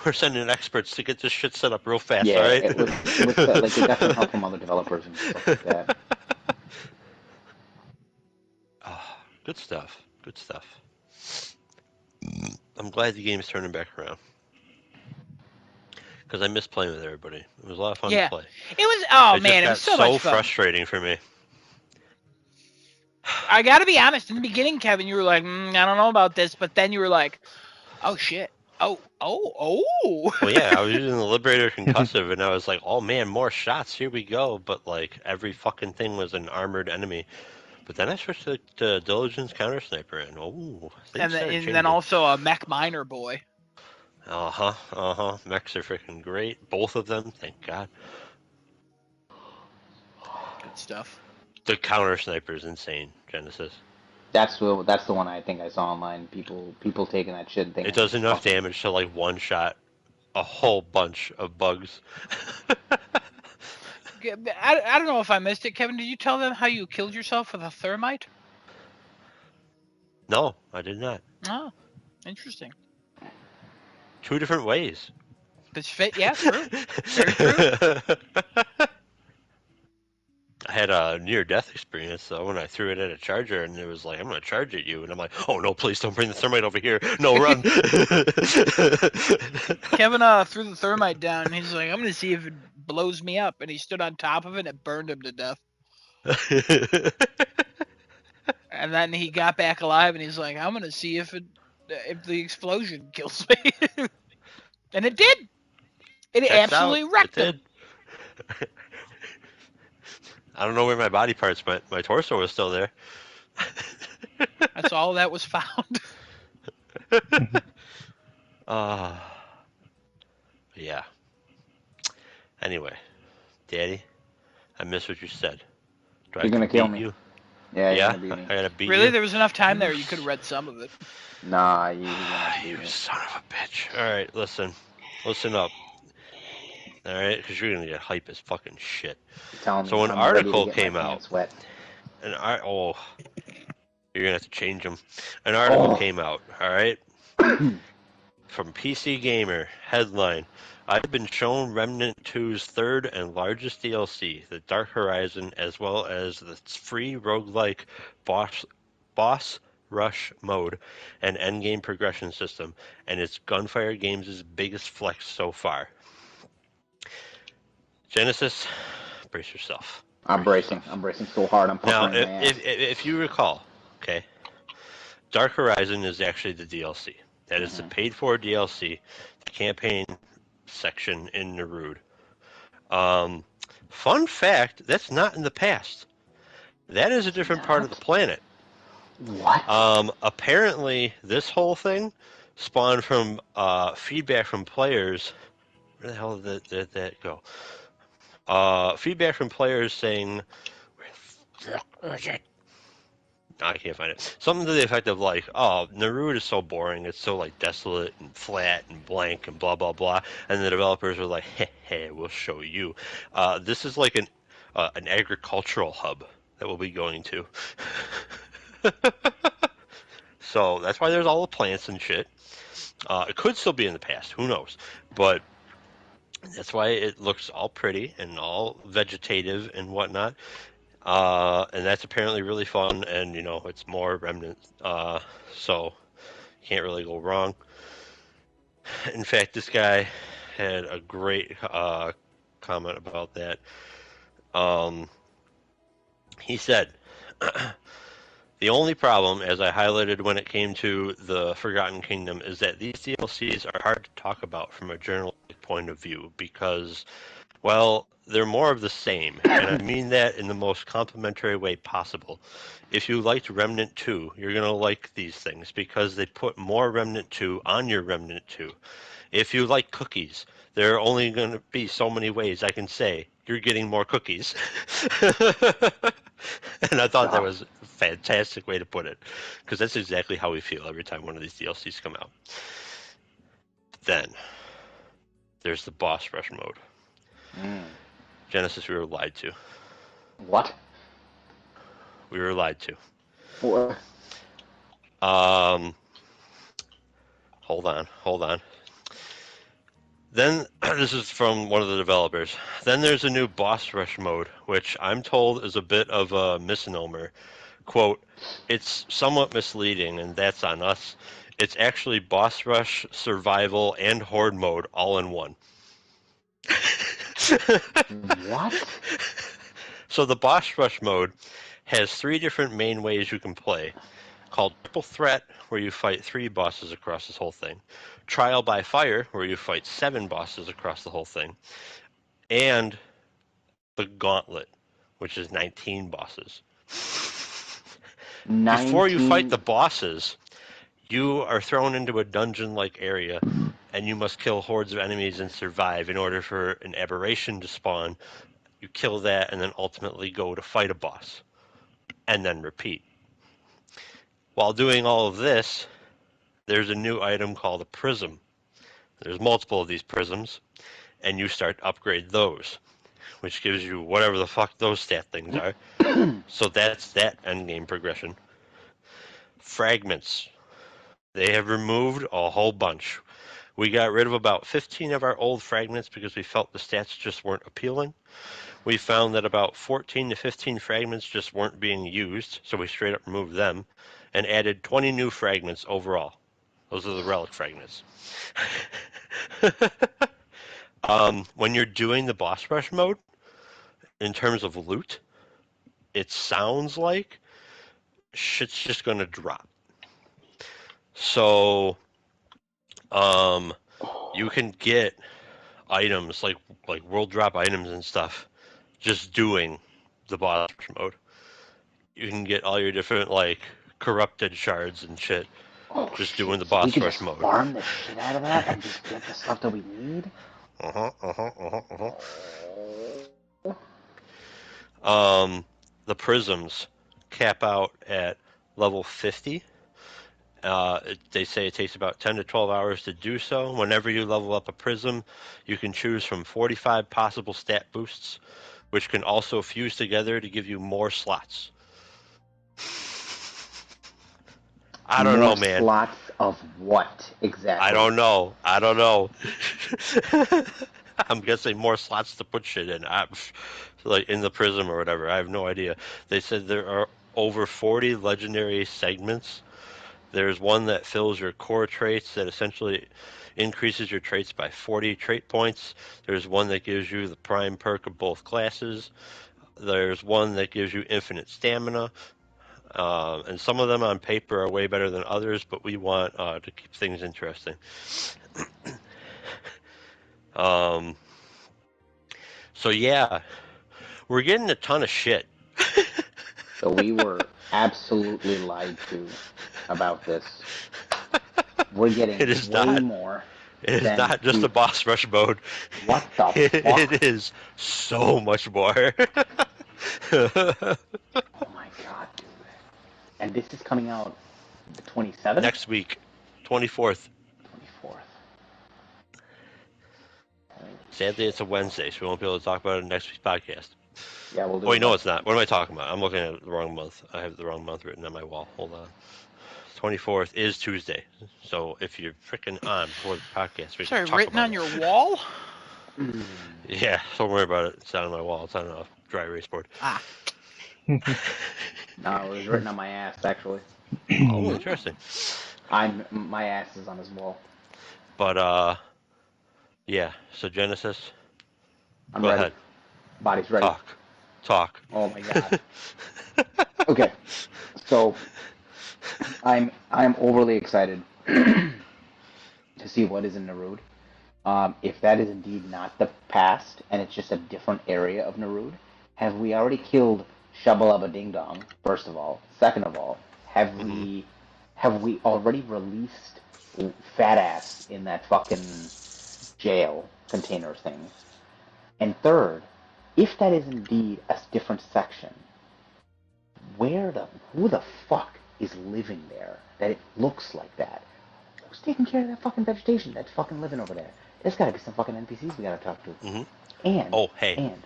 we're sending experts to get this shit set up real fast. yeah, All right. it was like they got some help from other developers and stuff like that. Oh, good stuff. Good stuff. I'm glad the game's turning back around. Because I miss playing with everybody. It was a lot of fun Yeah. to play. It was, oh It man, it was just so got much fun. frustrating for me. I gotta be honest, in the beginning, Kevin, you were like, I don't know about this, but then you were like, oh shit. Oh. Well, yeah, I was using the Liberator Concussive, and I was like, oh man, more shots, here we go. But like, every fucking thing was an armored enemy. But then I switched to Diligence Counter Sniper, and things started changing. And then also a mech miner boy. Mechs are freaking great. Both of them, thank God. Good stuff. The Counter Sniper is insane, Genesis. That's the one I think I saw online. People taking that shit and thinking It does enough fucking- damage to like one shot a whole bunch of bugs. I don't know if I missed it, Kevin. Did you tell them how you killed yourself with a thermite? No, I did not. Oh, interesting. 2 different ways. That's yeah, true. Very true. I had a near-death experience though when I threw it at a charger, and it was like, "I'm gonna charge at you," and I'm like, "Oh no, please don't bring the thermite over here! No, run!" Kevin threw the thermite down, and he's like, "I'm gonna see if it blows me up," and he stood on top of it, and it burned him to death. And then he got back alive, and he's like, "I'm gonna see if the explosion kills me," and it did. It Checks out. absolutely It wrecked him. did. I don't know where my body parts went. My torso was still there. That's all that was found. Yeah. Anyway, Daddy, I missed what you said. Do I You're gonna kill beat me. you? Yeah, you're Yeah, gonna beat I me. gotta beat Really, you. there was enough time there. You could have read some of it. Nah, you're gonna have to beat You me. son of a bitch. All right, listen up. All right, because you're gonna get hype as fucking shit. Tell me, So an I'm ready to article get my came out. pants wet. You're gonna have to change them. An article Oh. came out. All right, from PC Gamer. Headline: I've been shown Remnant 2's third and largest DLC, the Dark Horizon, as well as the free roguelike boss rush mode and endgame progression system, and it's Gunfire Games' biggest flex so far. Genesis, brace yourself. I'm bracing. I'm bracing so hard. I'm Now, puckering my ass. if you recall, okay, Dark Horizon is actually the DLC. That is the paid-for DLC, the campaign section in Narude. Fun fact, that's not in the past. That is a different part of the planet. What? Apparently, this whole thing spawned from feedback from players. Where the hell did that go? Feedback from players saying, "Where is it?" No, I can't find it. Something to the effect of like, "Oh, Naruto is so boring. It's so like desolate and flat and blank and blah blah blah." And the developers were like, "Hey, hey, we'll show you. This is like an agricultural hub that we'll be going to." So that's why there's all the plants and shit. It could still be in the past. Who knows? But that's why it looks all pretty and all vegetative and whatnot. And that's apparently really fun, and you know it's more Remnant, so can't really go wrong. In fact, this guy had a great comment about that. Um, he said, "The only problem, as I highlighted when it came to the Forgotten Kingdom, is that these DLCs are hard to talk about from a journalistic point of view because, well, they're more of the same, and I mean that in the most complimentary way possible. If you liked Remnant 2, you're going to like these things because they put more Remnant 2 on your Remnant 2. If you like cookies, there are only going to be so many ways I can say you're getting more cookies." And I thought that was a fantastic way to put it, because that's exactly how we feel every time one of these DLCs come out. Then, there's the boss rush mode. Genesis, we were lied to. What? We were lied to. What? Hold on. Then, this is from one of the developers. Then there's a new boss rush mode, which I'm told is a bit of a misnomer. Quote, "It's somewhat misleading, and that's on us. It's actually boss rush, survival, and horde mode all in one." What? So the boss rush mode has 3 different main ways you can play, called Triple Threat, where you fight 3 bosses across this whole thing, Trial by Fire, where you fight 7 bosses across the whole thing, and the Gauntlet, which is 19 bosses. 19... Before you fight the bosses, you are thrown into a dungeon-like area, and you must kill hordes of enemies and survive in order for an aberration to spawn. You kill that, and then ultimately go to fight a boss, and then repeat. While doing all of this, there's a new item called a prism. There's multiple of these prisms, and you start to upgrade those, which gives you whatever the fuck those stat things are. So that's that endgame progression. fragments. They have removed a whole bunch. We got rid of about 15 of our old fragments because we felt the stats just weren't appealing. We found that about 14 to 15 fragments just weren't being used, so we straight up removed them and added 20 new fragments overall. Those are the relic fragments. When you're doing the boss rush mode, in terms of loot, it sounds like shit's just going to drop. So, you can get items like world drop items and stuff just doing the boss rush mode. You can get all your different like corrupted shards and shit just shit. doing the So we boss could rush just mode. farm the shit out of that and just get the stuff that we need. The prisms cap out at level 50. They say it takes about 10 to 12 hours to do so. Whenever you level up a prism, you can choose from 45 possible stat boosts, which can also fuse together to give you more slots. I don't know, man. Slots of what exactly? I don't know. I'm guessing more slots to put shit in. Like in the prism or whatever. I have no idea. They said there are over 40 legendary segments. There's one that fills your core traits that essentially increases your traits by 40 trait points. There's one that gives you the prime perk of both classes. There's one that gives you infinite stamina. And some of them on paper are way better than others, but we want to keep things interesting. So yeah, we're getting a ton of shit. So we were absolutely lied to about this. We're getting way more. It is not just a boss rush mode. What the fuck? It is so much more. Oh my god, dude. And this is coming out the 27th? Next week, 24th. 24th. Sadly, it's a Wednesday, so we won't be able to talk about it in next week's podcast. Yeah, we'll do Wait, no, it's not. What am I talking about? I'm looking at the wrong month. I have the wrong month written on my wall. Hold on. 24th is Tuesday. So if you're freaking on before the podcast, we can talk written about on it. your wall? Yeah, don't worry about it. It's not on my wall. It's on a dry erase board. Ah. No, it was written on my ass, actually. Oh, interesting. My ass is on his wall. But, yeah, so Genesis. I'm Go ready. ahead. Body's ready. Talk. Oh my god. Okay, so I'm overly excited to see what is in Narud. If that is indeed not the past and it's just a different area of Narud, have we already killed Shabalaba Ding Dong? First of all, second of all, have we already released Fat Ass in that fucking jail container thing? And third, if that is indeed a different section, who the fuck is living there that it looks like that? Who's taking care of that fucking vegetation that's fucking living over there? There's gotta be some fucking NPCs we gotta talk to. Mm-hmm. And,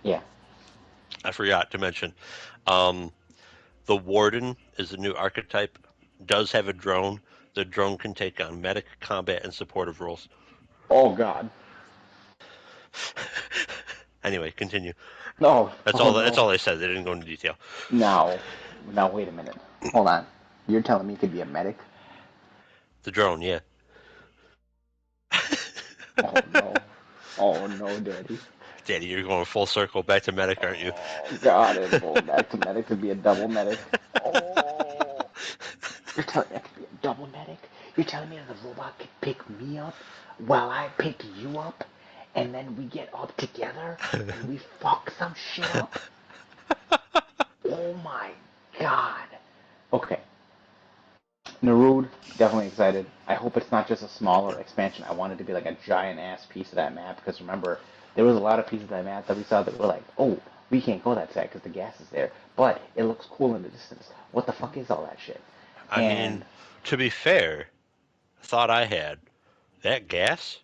yeah. I forgot to mention, the Warden is a new archetype, does have a drone. The drone can take on medic, combat, and supportive roles. Oh god. Anyway, continue. No. That's all they said. They didn't go into detail. Now, wait a minute. Hold on. You're telling me it could be a medic? The drone, yeah. Oh no. Oh no, Daddy. Daddy, you're going full circle back to medic, aren't you? Oh god, it's going back to medic to be a double medic. Oh. You're telling me I could be a double medic? You're telling me that the robot could pick me up while I pick you up? And then we get up together and we fuck some shit up? Oh my god. Okay. Narud, definitely excited. I hope it's not just a smaller expansion. I want it to be like a giant ass piece of that map because remember, there was a lot of pieces of that map that we saw that were like, oh, we can't go that side because the gas is there. But it looks cool in the distance. What the fuck is all that shit? I mean, to be fair, thought I had, that gas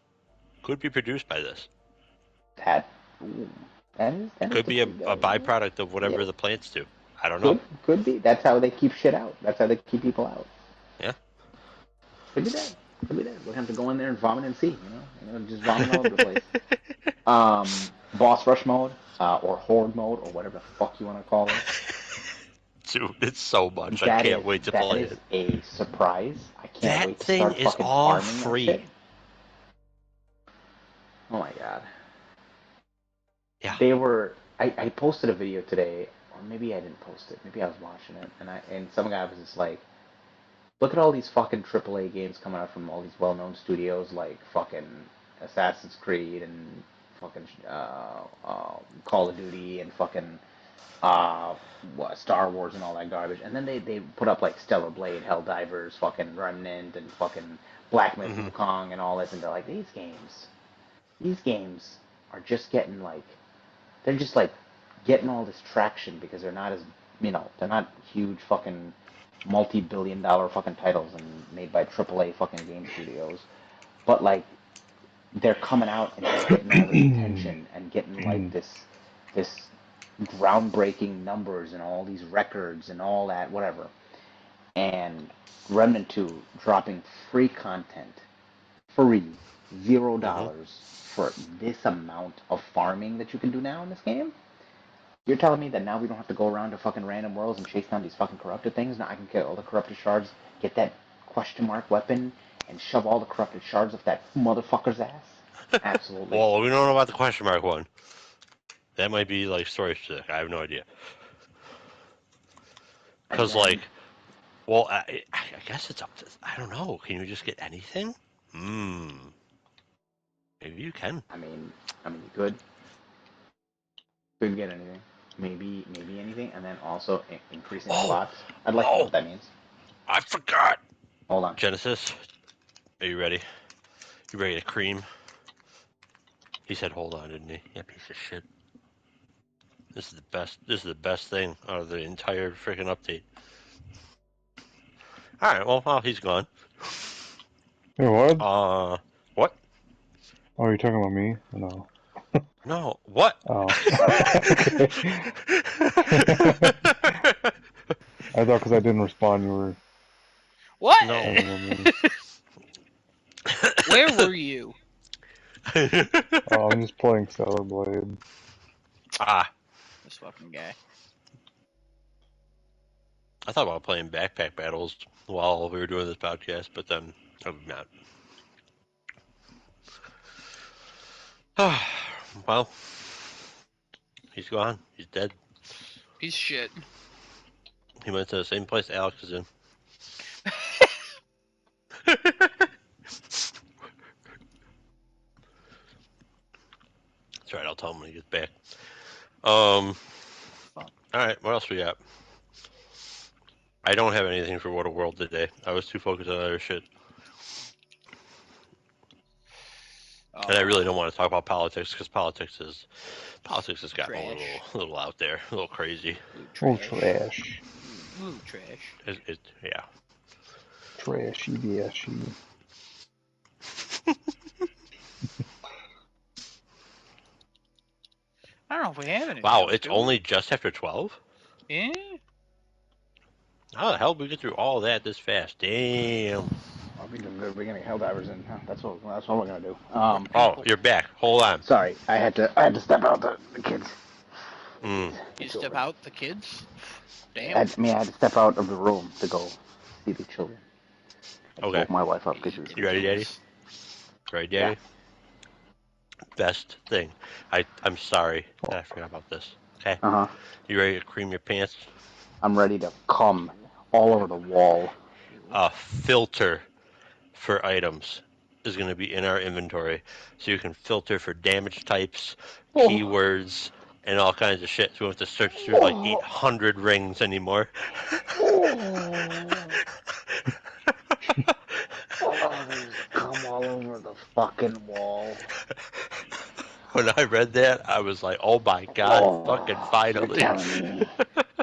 could be produced by this. That could be a byproduct of whatever the plants do. I don't know. Could be. That's how they keep shit out. That's how they keep people out. Yeah. Could be that. Could be that. We'll have to go in there and vomit and see. Just vomit all over the place. Boss rush mode, or horde mode, or whatever the fuck you want to call it. Dude, it's so much. I can't wait to play it. That is a surprise. I can't That wait to thing start is fucking all farming free. that shit. Oh my god. Yeah. They were. I posted a video today, or maybe I didn't post it. Maybe I was watching it, and some guy was just like, "Look at all these fucking AAA games coming out from all these well-known studios like fucking Assassin's Creed and fucking Call of Duty and fucking Star Wars and all that garbage." And then they put up like Stellar Blade, Helldivers, fucking Remnant, and fucking Black Myth Wukong and all this, and they're like, these games are just getting like, they're just like getting all this traction because they're not as, they're not huge fucking multi-billion-dollar fucking titles and made by AAA fucking game studios, but like they're coming out and just getting all this attention and getting like this groundbreaking numbers and all these records and all that whatever. And Remnant 2 dropping free content, free, $0 for this amount of farming that you can do now in this game. You're telling me that now we don't have to go around to fucking random worlds and chase down these fucking corrupted things? Now I can get all the corrupted shards, get that question mark weapon, and shove all the corrupted shards up that motherfucker's ass? Absolutely. Well, we don't know about the question mark one. That might be like story specific. I have no idea. Because like, well, I guess it's up to, I don't know. Can you just get anything? Maybe you can. I mean, you could. Couldn't get anything. Maybe anything, and then also increasing slots. I'd like to know what that means. I forgot. Hold on. Genesis, are you ready? You ready to cream? He said, "Hold on," didn't he? Yeah, piece of shit. This is the best. This is the best thing out of the entire freaking update. All right. Well, he's gone. Hey, what? What? Oh, you're talking about me? No. No. What? Oh. I thought because I didn't respond, you were. What? No. talking about me. Where were you? Oh, I'm just playing Stellar Blade. This fucking guy. I thought about playing backpack battles while we were doing this podcast, but then I'm not. Well, he's gone. He's dead. Piece of shit. He went to the same place Alex is in. That's right. I'll tell him when he gets back. All right. What else we got? I don't have anything for What a World today. I was too focused on other shit. And I really don't want to talk about politics because politics has gotten a little out there, a little crazy. Trash. Ooh, trash. Yeah. Trashy, bashy. I don't know if we have any. Wow, it's only just after 12? Yeah. How the hell did we get through all that this fast? Damn. I'll be doing good. We're getting Helldivers in. That's what we're gonna do. Oh, you're back. Hold on. Sorry, I had to step out the kids. You step out the kids? Damn. I had to step out of the room to go see the children. I woke my wife up because she was. You ready, Daddy? Ready, Daddy? Yeah. Best thing. I'm sorry that I forgot about this. Okay. You ready to cream your pants? I'm ready to cum all over the wall. A filter for items is going to be in our inventory, so you can filter for damage types, keywords, and all kinds of shit. So we don't have to search through like 800 rings anymore. There's cum all over the fucking wall. When I read that, I was like, "Oh my god, fucking finally!"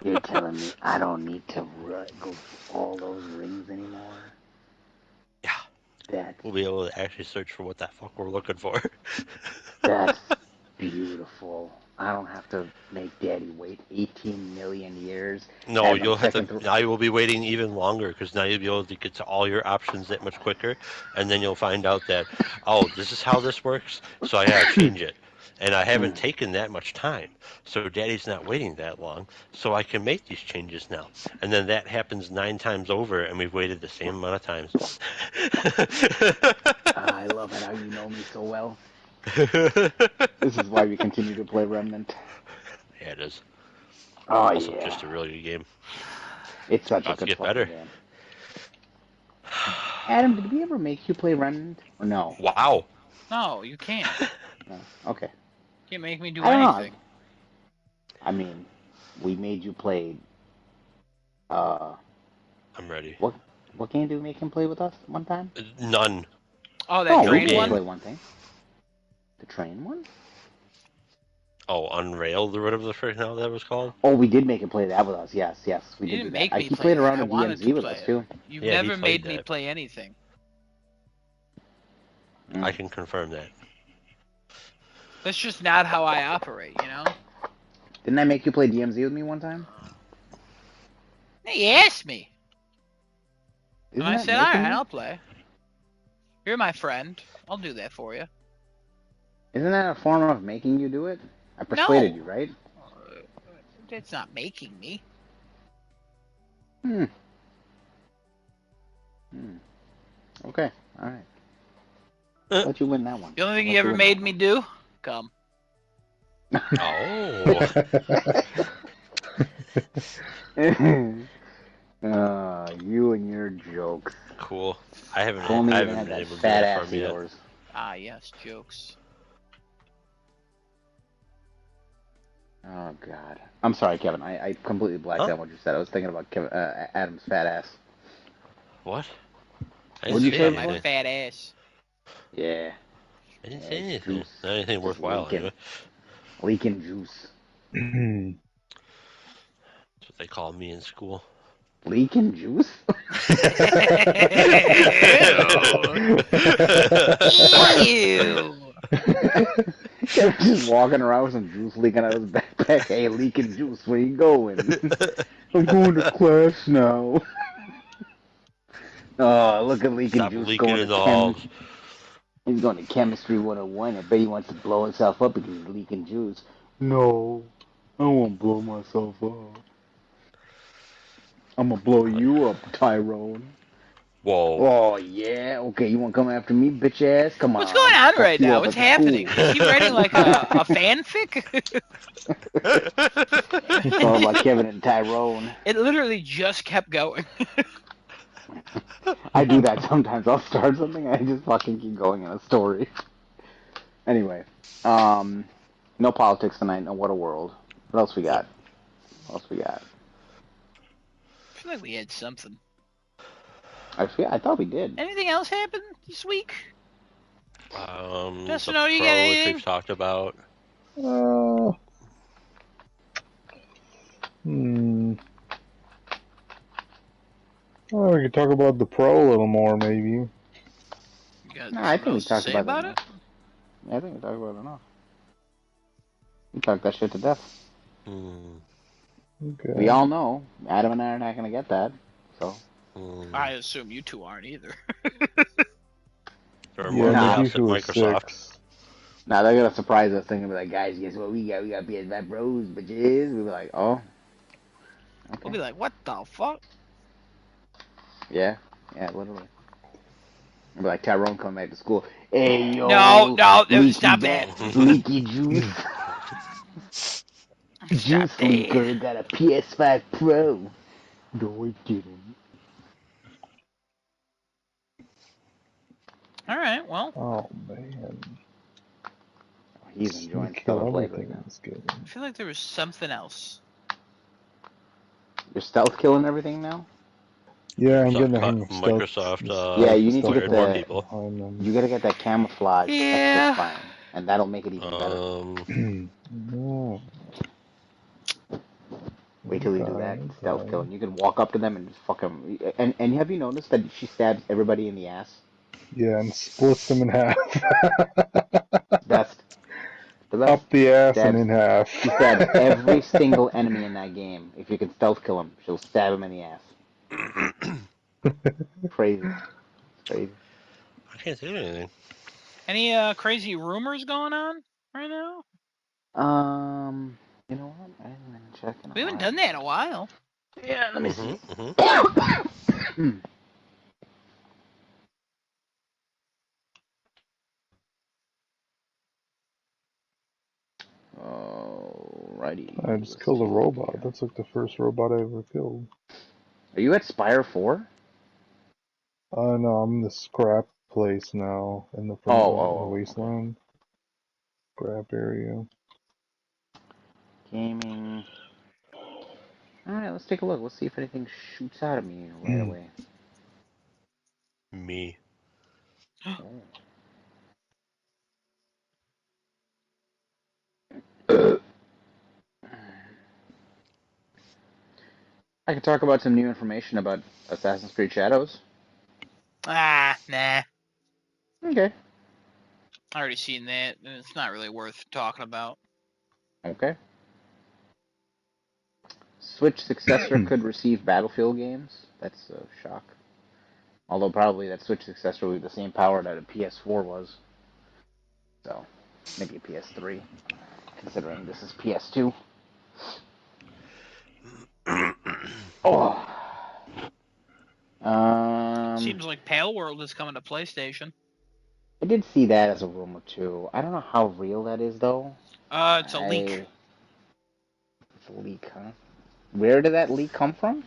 You're telling me I don't need to go through all those rings anymore? Yeah. We'll be able to actually search for what the fuck we're looking for. That's beautiful. I don't have to make Daddy wait 18 million years. No, Have him you'll have to. second through. Now you will be waiting even longer because now you'll be able to get to all your options that much quicker, and then you'll find out that, oh, this is how this works, so I gotta change it. And I haven't taken that much time, so Daddy's not waiting that long, so I can make these changes now. And then that happens 9 times over, and we've waited the same amount of times. I love it how you know me so well. This is why we continue to play Remnant. Yeah, it is. Oh, Also, yeah. just a really good game. It's such About a to good get fucking better. game. Adam, did we ever make you play Remnant? Or no? Wow. No, you can't. No. Okay. Can't make me do I don't anything. know. I mean, we made you play. I'm ready. What game did we make him play with us one time? None. Oh, that We train made him one? play one thing. The train one? Oh, Unrailed or whatever the frick hell that was called. Oh, we did make him play that with us. Yes, we You did do didn't that. make me He play played it. around I in wanted DMZ to with play us it. too. You've Yeah, he never played made me that. play anything. I can confirm that. That's just not how I operate, you know? Didn't I make you play DMZ with me one time? He asked me. Isn't And I that said, making alright, you? I'll play. You're my friend. I'll do that for you. Isn't that a form of making you do it? I persuaded No. you, right? It's not making me. Hmm. Okay. All right. I'll let you win that one. The only thing I'll you let ever win made that me do? Come. Oh. one. You and your jokes. Cool. I haven't If only I you didn't haven't have been that able to do fat that ass for of him yet. yours. Ah, yes, jokes. Oh God. I'm sorry, Kevin. I completely blacked out what you said. I was thinking about Adam's fat ass. What? I What'd didn't you say say My before? anything. fat ass. Yeah. I didn't Yeah, say it's anything. juice. Not anything Just worthwhile leaking. anyway. Leaking juice. That's what they call me in school. Leaking juice? Ew. Kevin's just walking around with some juice leaking out of his backpack. Hey, leaking juice, where you going? I'm going to class now. Oh, look at leaking Stop juice leaking going in to the halls. He's going to chemistry 101. I bet he wants to blow himself up because he's leaking juice. No, I won't blow myself up. I'm gonna blow you up, Tyrone. Whoa. Oh yeah, okay. You want to come after me, bitch ass? Come What's on, going on fuck right you now? up What's at the school. happening? Is he writing like a fanfic? It's all about Kevin and Tyrone. It literally just kept going. I do that sometimes. I'll start something, I just fucking keep going in a story. Anyway, no politics tonight. No, what a world. What else we got? What else we got? I feel like we had something. I thought we did. Anything else happen this week? Justin, The you got pro, which anything? we've talked about. Uh, hmm. Oh, we could talk about the pro a little more, maybe. You got No, I something think we else to talked say about about it it? enough. Yeah, I think we talked about it enough. We talked that shit to death. Okay. We all know Adam and I are not going to get that. So. I assume you two aren't either. There are Yeah, more Nah. there's layoffs at usually Microsoft. 6. Now they're gonna surprise us thinking like, guys, guess what we got? We got PS5 Pros, bitches. We'll be like, oh. Okay. We'll be like, what the fuck? Yeah, literally. We'll be like Tyrone coming back to school. Hey yo, No, leaky stop that. leaky juice. Stop Juice that. leaker got a PS5 Pro. No, I didn't. Alright, well. Oh, man. He's Just enjoying kill Stellar Blade everything right in now. this game. I feel like there was something else. You're stealth killing everything now? Yeah, I'm Microsoft getting the cut hang of stealth. Microsoft Yeah, you need to get hired more the. people. You gotta get that camouflage extra Yeah. spine, and that'll make it even better. No. Wait till you do that stealth kill, and you can walk up to them and just fuck them. And have you noticed that she stabs everybody in the ass? Yeah, and splits them in half. Best. The best. Up the ass Stab- and in half. She stabs every single enemy in that game. If you can stealth kill him, she'll stab him in the ass. Crazy. It's crazy. I can't say anything. Any crazy rumors going on right now? You know what? I didn't even check in a We haven't while. done that in a while. Yeah, let me see. Alrighty. I just Let's killed a take a look robot. here. That's like the first robot I ever killed. Are you at Spire 4? No, I'm in the scrap place now in the Oh, wasteland. Scrap area. Gaming. Alright, let's take a look. Let's see if anything shoots out at me right away. Me. I can talk about some new information about Assassin's Creed Shadows. Ah, nah. Okay. I already seen that, and it's not really worth talking about. Okay. Switch successor could receive Battlefield games. That's a shock. Although probably that Switch successor will be the same power that a PS4 was. So, maybe a PS3, considering this is PS2. Oh. Seems like Pale World is coming to PlayStation. I did see that as a rumor too. I don't know how real that is though. It's a leak. It's a leak, huh? Where did that leak come from?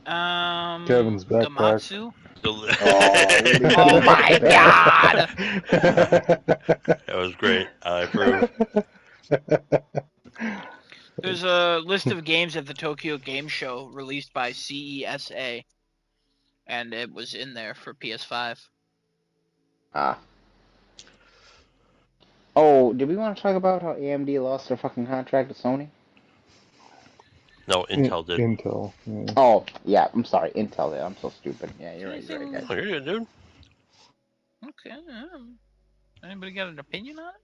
Kevin's backpack. Gamatsu. Oh my god! That was great. I approve. There's a list of games at the Tokyo Game Show released by CESA, and it was in there for PS5. Ah. Oh, did we want to talk about how AMD lost their fucking contract to Sony? No, Intel did. Intel. Yeah. Oh, yeah. I'm sorry, Intel did. I'm so stupid. Yeah, you're right, guys. Oh, you're good, dude. Okay. Anybody got an opinion on it?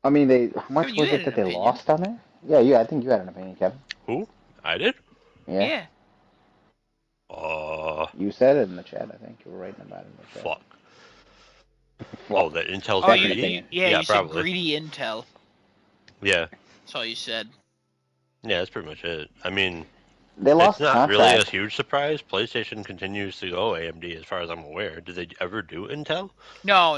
I mean, how much Kevin, you was had it an that they opinion. lost on there? Yeah, I think you had an opinion, Kevin. Who? I did? Yeah. You said it in the chat, I think. You were writing about it in the chat. Fuck. Oh, that Intel's Oh, greedy? you said probably. greedy Intel. Yeah. That's all you said. Yeah, that's pretty much it. I mean, they lost it's not contract. really a huge surprise. PlayStation continues to go AMD as far as I'm aware. Did they ever do Intel? No.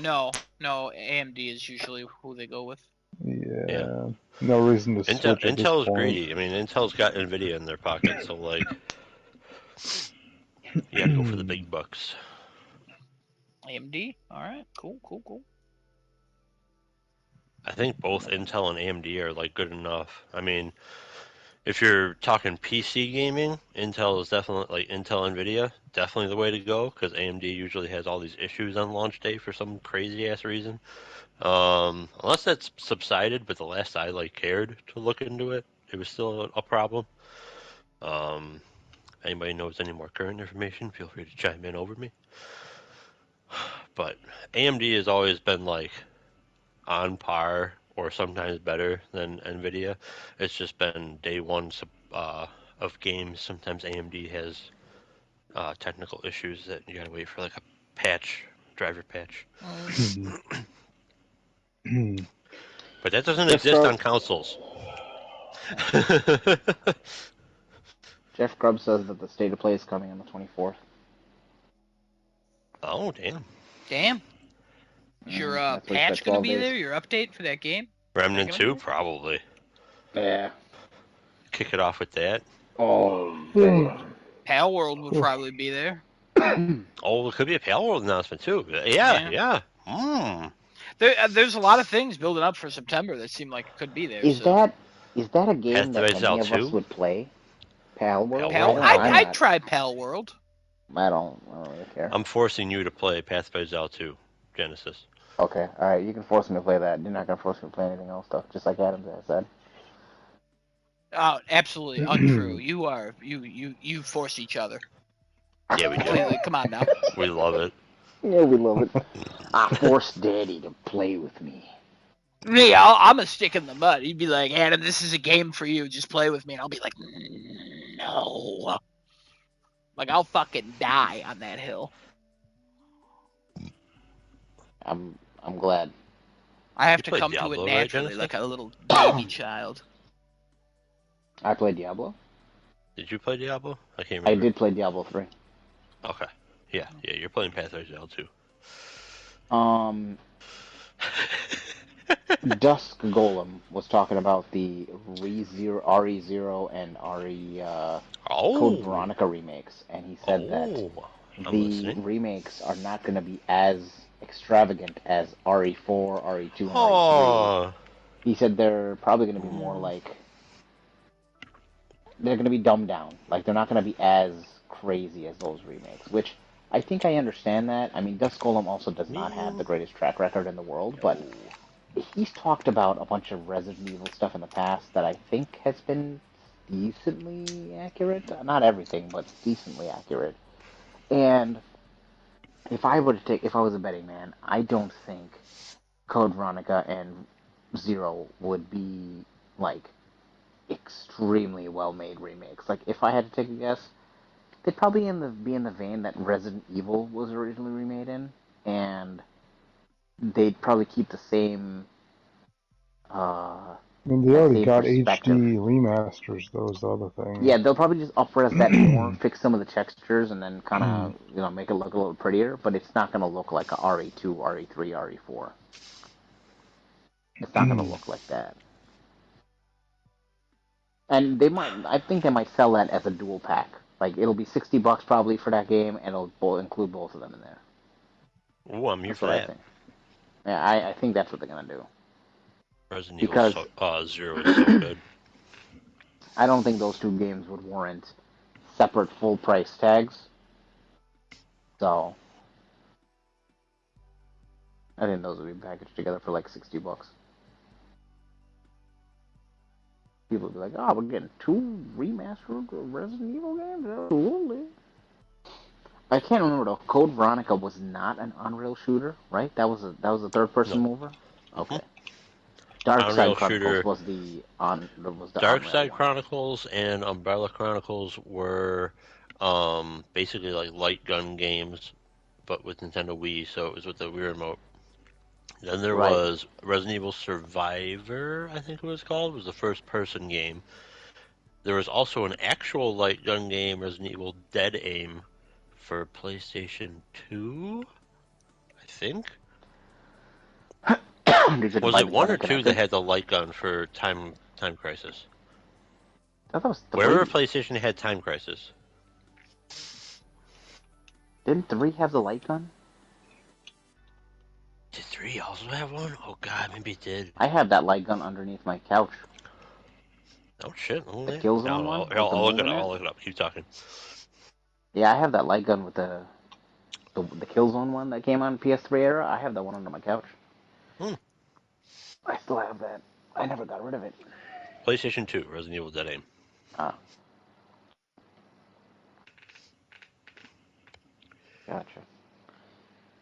AMD is usually who they go with. Yeah. No reason to switch at this Intel's point. greedy. I mean, Intel's got Nvidia in their pocket, so like, you gotta go for the big bucks. AMD? Alright, cool. I think both Intel and AMD are like good enough. I mean, if you're talking PC gaming, Intel is definitely like Intel Nvidia, definitely the way to go because AMD usually has all these issues on launch day for some crazy ass reason. Unless that's subsided, but the last I cared to look into it, it was still a problem. Anybody knows any more current information, feel free to chime in over me. But AMD has always been on par or sometimes better than Nvidia. It's just been day one of games. Sometimes AMD has technical issues that you gotta wait for a driver patch. But that doesn't exist on consoles. Jeff Grubb says that the State of Play is coming on the 24th. Oh, damn. Is your patch going to be there? Your update for that game? Remnant 2? Probably. Yeah. Kick it off with that. Oh, damn. Pal World would probably be there. Oh, it could be a Pale World announcement, too. Yeah. There's a lot of things building up for September that seem like it could be there. Is that a game that any of 2? us would play? Pal World? I'd try Pal World. I don't really care. I'm forcing you to play Path by Zal 2, Genesis. Okay, alright, you can force me to play that. You're not going to force me to play anything else, though, just like Adam said. Oh, absolutely untrue. You force each other. Yeah, we do. Come on now. We love it. Yeah, we love it. I forced Daddy to play with me. Me, I'm a stick in the mud. He'd be like, Adam, this is a game for you. Just play with me. And I'll be like, no. Like, I'll fucking die on that hill. I'm glad. I have You to played come to it Diablo, right, naturally, Genesis? like a little baby child. I played Diablo. Did you play Diablo? I can't I remember. did play Diablo 3. Okay. Yeah, you're playing Pathfinder now too. Um, Dusk Golem was talking about the RE0 and RE Code Oh, Veronica remakes, and he said that I'm the listening. remakes are not going to be as extravagant as RE4, RE2, and RE3. Oh, He said they're probably going to be more like they're going to be dumbed down. Like they're not going to be as crazy as those remakes, which I think I understand that. I mean, Dusk Golem also does not have the Mew. greatest track record in the world, but No. he's talked about a bunch of Resident Evil stuff in the past that I think has been decently accurate. Not everything, but decently accurate. And if I was a betting man, I don't think Code Veronica and Zero would be like extremely well made remakes. Like if I had to take a guess, they'd probably be in the vein that Resident Evil was originally remade in, and they'd probably keep the same uh, I mean, they that already same got perspective. HD remasters, though, is the other thing. Yeah, they'll probably just upres that more, fix some of the textures, and then kind of Hmm. make it look a little prettier. But it's not going to look like a RE2, RE3, RE4. It's not going to look like that. And they might, I think they might sell that as a dual pack. Like it'll be $60 probably for that game, and it'll include both of them in there. Ooh, I'm here That's for what I that. think. Yeah, I think that's what they're gonna do Resident Evil because Zero is so good. I don't think those two games would warrant separate full price tags. So I think those would be packaged together for like $60. People would be like, "Oh, we're getting two remastered Resident Evil games." Absolutely. I can't remember though. Code Veronica was not an on-rail shooter, right? That was a third-person No. mover. hmm Okay. Dark Side Unreal Chronicles Shooter. was the Dark on-rail Side one. Chronicles and Umbrella Chronicles were basically like light gun games, but with Nintendo Wii, so it was with the Wii remote. Then there Right. was Resident Evil Survivor, I think it was called. It was the first person game. There was also an actual light gun game, Resident Evil Dead Aim, for PlayStation 2, I think. Did you Was buy it the one gun or and two connect that it? had the light gun for Time Crisis? I thought it was Wherever three. PlayStation had Time Crisis. Didn't three have the light gun? Did 3 also have one? Oh god, maybe it did. I have that light gun underneath my couch. Oh shit, oh The yeah. Killzone No, one I'll, with the I'll look move it in up. it. I'll look it up. Keep talking. Yeah, I have that light gun with the Killzone one that came on PS3 era. I have that one under my couch. Hmm. I still have that. I never got rid of it. PlayStation 2, Resident Evil Dead Aim. Ah, gotcha.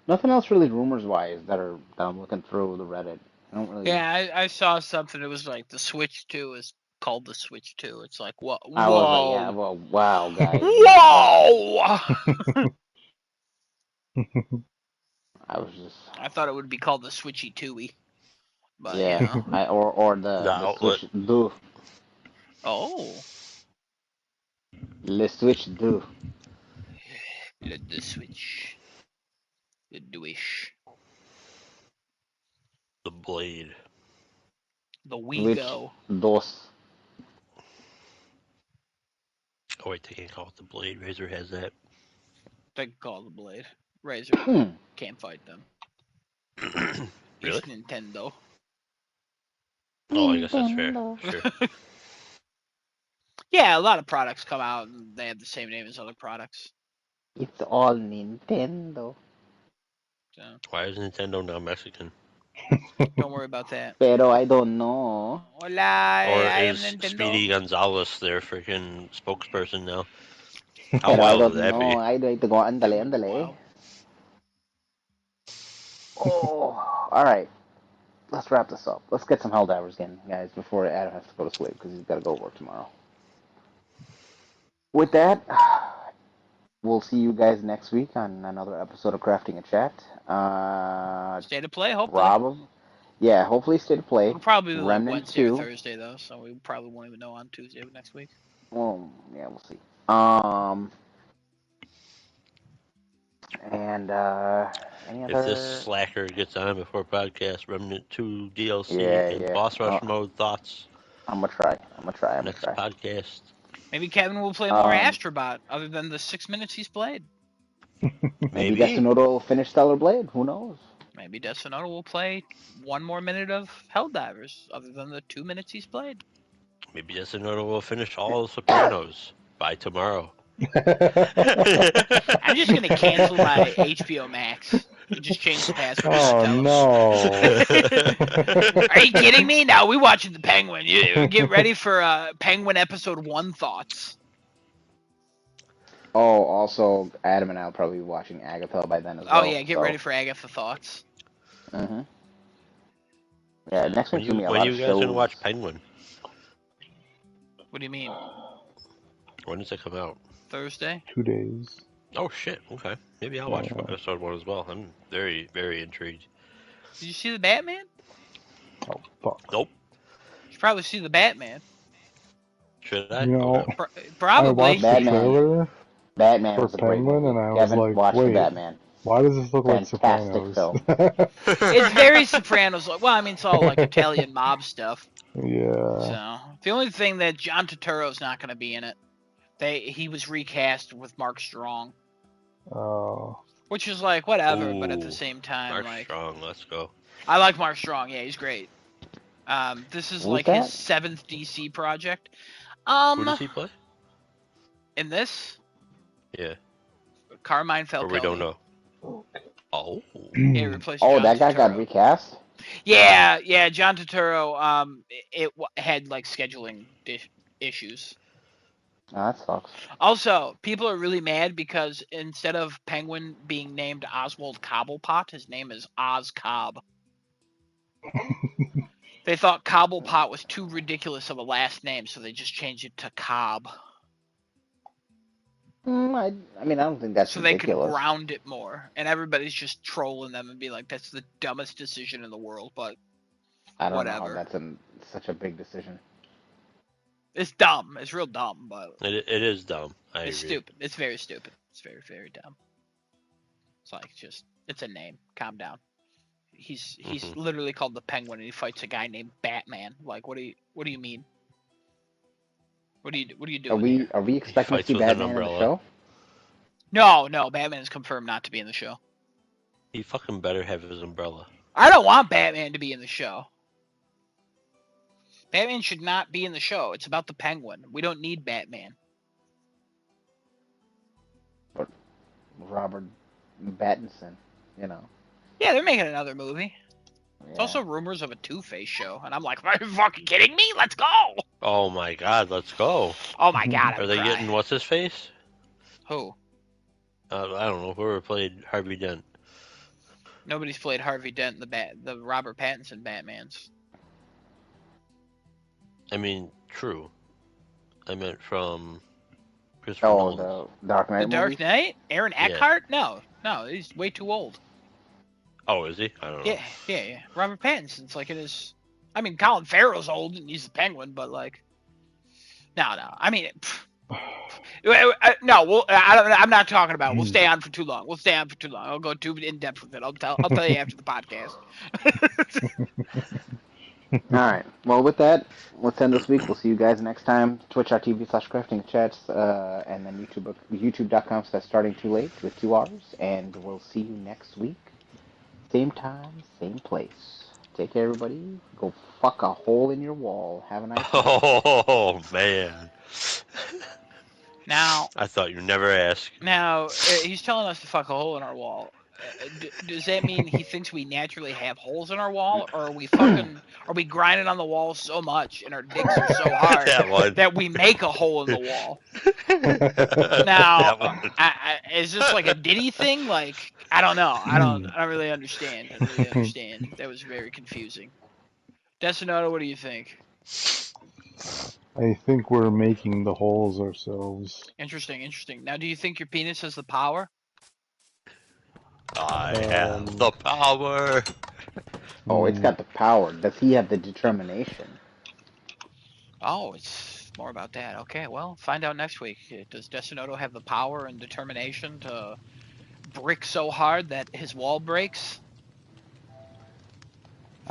Nothing else really rumors wise that I'm looking through the Reddit. I don't really. Yeah, I saw something. It was like the Switch 2 is called the Switch 2. It's like, whoa. I was like, yeah, Whoa. well, wow, guys, wow. Whoa! I was just, I thought it would be called the Switchy 2 but, you yeah, know. or The the outlet. Switch do Oh. the Switch do. The Switch. The Dwish. The Blade. The Switch WeGo. dos. Oh wait, they can't call it the Blade. Razer has that. They can call it the Blade. Razer. Can't fight them. It's Really? Nintendo. Oh, I guess that's fair. Nintendo. Sure. Yeah, a lot of products come out and they have the same name as other products. It's all Nintendo. So Why is Nintendo now Mexican? don't worry about that. Pero I don't know. Hola, Or I am is Nintendo. Speedy Gonzalez their freaking spokesperson now? How Pero I wild would don't that know. be? I like to go That andale, would be andale. wild. Oh, all right. let's wrap this up. Let's get some Helldivers in, guys, before Adam has to go to sleep because he's got to go to work tomorrow. With that, we'll see you guys next week on another episode of Crafting a Chat. State of play, hopefully. Hopefully State of Play. It'll probably be like Remnant Wednesday 2. or Thursday though, so we probably won't even know on Tuesday of next week. Well, yeah, we'll see. And any other? If this slacker gets on before podcast, Remnant 2 DLC and Yeah. Boss Rush mode thoughts. I'm gonna try. Next podcast. Maybe Kevin will play more Astrobot other than the 6 minutes he's played. Maybe Destinoto will finish Stellar Blade. Who knows? Maybe Destinoto will play 1 more minute of Helldivers other than the 2 minutes he's played. Maybe Destinoto will finish all the Sopranos by tomorrow. I'm just gonna cancel my HBO Max. And just change the password. Oh no! Are you kidding me? No, we watching the Penguin. You get ready for Penguin episode 1 thoughts. Oh, also, Adam and I will probably be watching Agatha by then as well. Oh yeah, get ready for Agatha thoughts. Mm-hmm. Yeah, next week's gonna be a lot when of you guys shows. gonna watch Penguin? What do you mean? When does it come out? Thursday. 2 days. Oh shit! Okay, maybe I'll watch episode 1 as well. I'm very, very intrigued. Did you see the Batman? Oh fuck. Nope. You should probably see the Batman. Should I? No. Probably. I watched the trailer Batman for was a great Penguin, movie. and I Kevin, was like, watch the wait, Batman. why does this look Fantastic like film. Sopranos? It's very Sopranos. Well, I mean, it's all like Italian mob stuff. Yeah. So the only thing that John Turturro's not going to be in it. He was recast with Mark Strong. Oh. Which is like whatever, Ooh, but at the same time, Mark like Strong, let's go. I like Mark Strong. Yeah, he's great. This is like his 7th DC project. Who does he play? In this? Yeah. Carmine Falcone. Or we don't know. Oh. Yeah, he replaced Oh, John that guy Turturro. got recast? Yeah, John Turturro. It had like scheduling issues. Oh, that sucks. Also, people are really mad because instead of Penguin being named Oswald Cobblepot, his name is Oz Cobb. They thought Cobblepot was too ridiculous of a last name, so they just changed it to Cobb. I mean, I don't think that's so they ridiculous. could ground it more. And everybody's just trolling them and be like, that's the dumbest decision in the world, but I don't whatever. know how that's such a big decision. It's dumb. It's real dumb, but It is dumb. it's agree. stupid. It's very stupid. It's very, very dumb. It's like it's a name. Calm down. He's literally called the Penguin, and he fights a guy named Batman. Like, what do you mean? What are you doing? Are we expecting to see Batman in the show? No, Batman is confirmed not to be in the show. He fucking better have his umbrella. I don't want Batman to be in the show. Batman should not be in the show. It's about the Penguin. We don't need Batman. But Robert Pattinson, you know. Yeah, they're making another movie. Yeah. There's also rumors of a Two-Face show, and I'm like, are you fucking kidding me? Let's go! Oh my god, let's go. Oh my god, Are they getting what's his face? Who? I don't know. Whoever played Harvey Dent. Nobody's played Harvey Dent in the Robert Pattinson Batmans. I mean, true. I meant from Christopher Nolan. The Dark Knight The Dark movies? Knight? Aaron Eckhart? No, he's way too old. Oh, is he? I don't know. Yeah. Robert Pattinson's like in his... I mean, Colin Farrell's old and he's the Penguin, but like... No. I mean... No, I'm not talking about it. We'll stay on for too long. I'll go too in depth with it. I'll tell you after the podcast. All right. Well, with that, let's end this week. We'll see you guys next time. Twitch.tv/craftingchats, and then youtube.com/starting too late with 2 R's. And we'll see you next week. Same time, same place. Take care, everybody. Go fuck a hole in your wall. Have a nice night. Oh, man. Now... I thought you'd never ask. Now, he's telling us to fuck a hole in our wall. does that mean he thinks we naturally have holes in our wall, or are we grinding on the wall so much and our dicks are so hard That one. that we make a hole in the wall? That Now, one. is this like a Diddy thing? Like, I don't know. I don't really understand. I don't really understand. That was very confusing. Desinoto, what do you think? I think we're making the holes ourselves. Interesting. Now, do you think your penis has the power? I have the power. Oh, it's got the power. Does he have the determination? Oh, it's more about that. Okay, well, find out next week. Does Desinoto have the power and determination to brick so hard that his wall breaks?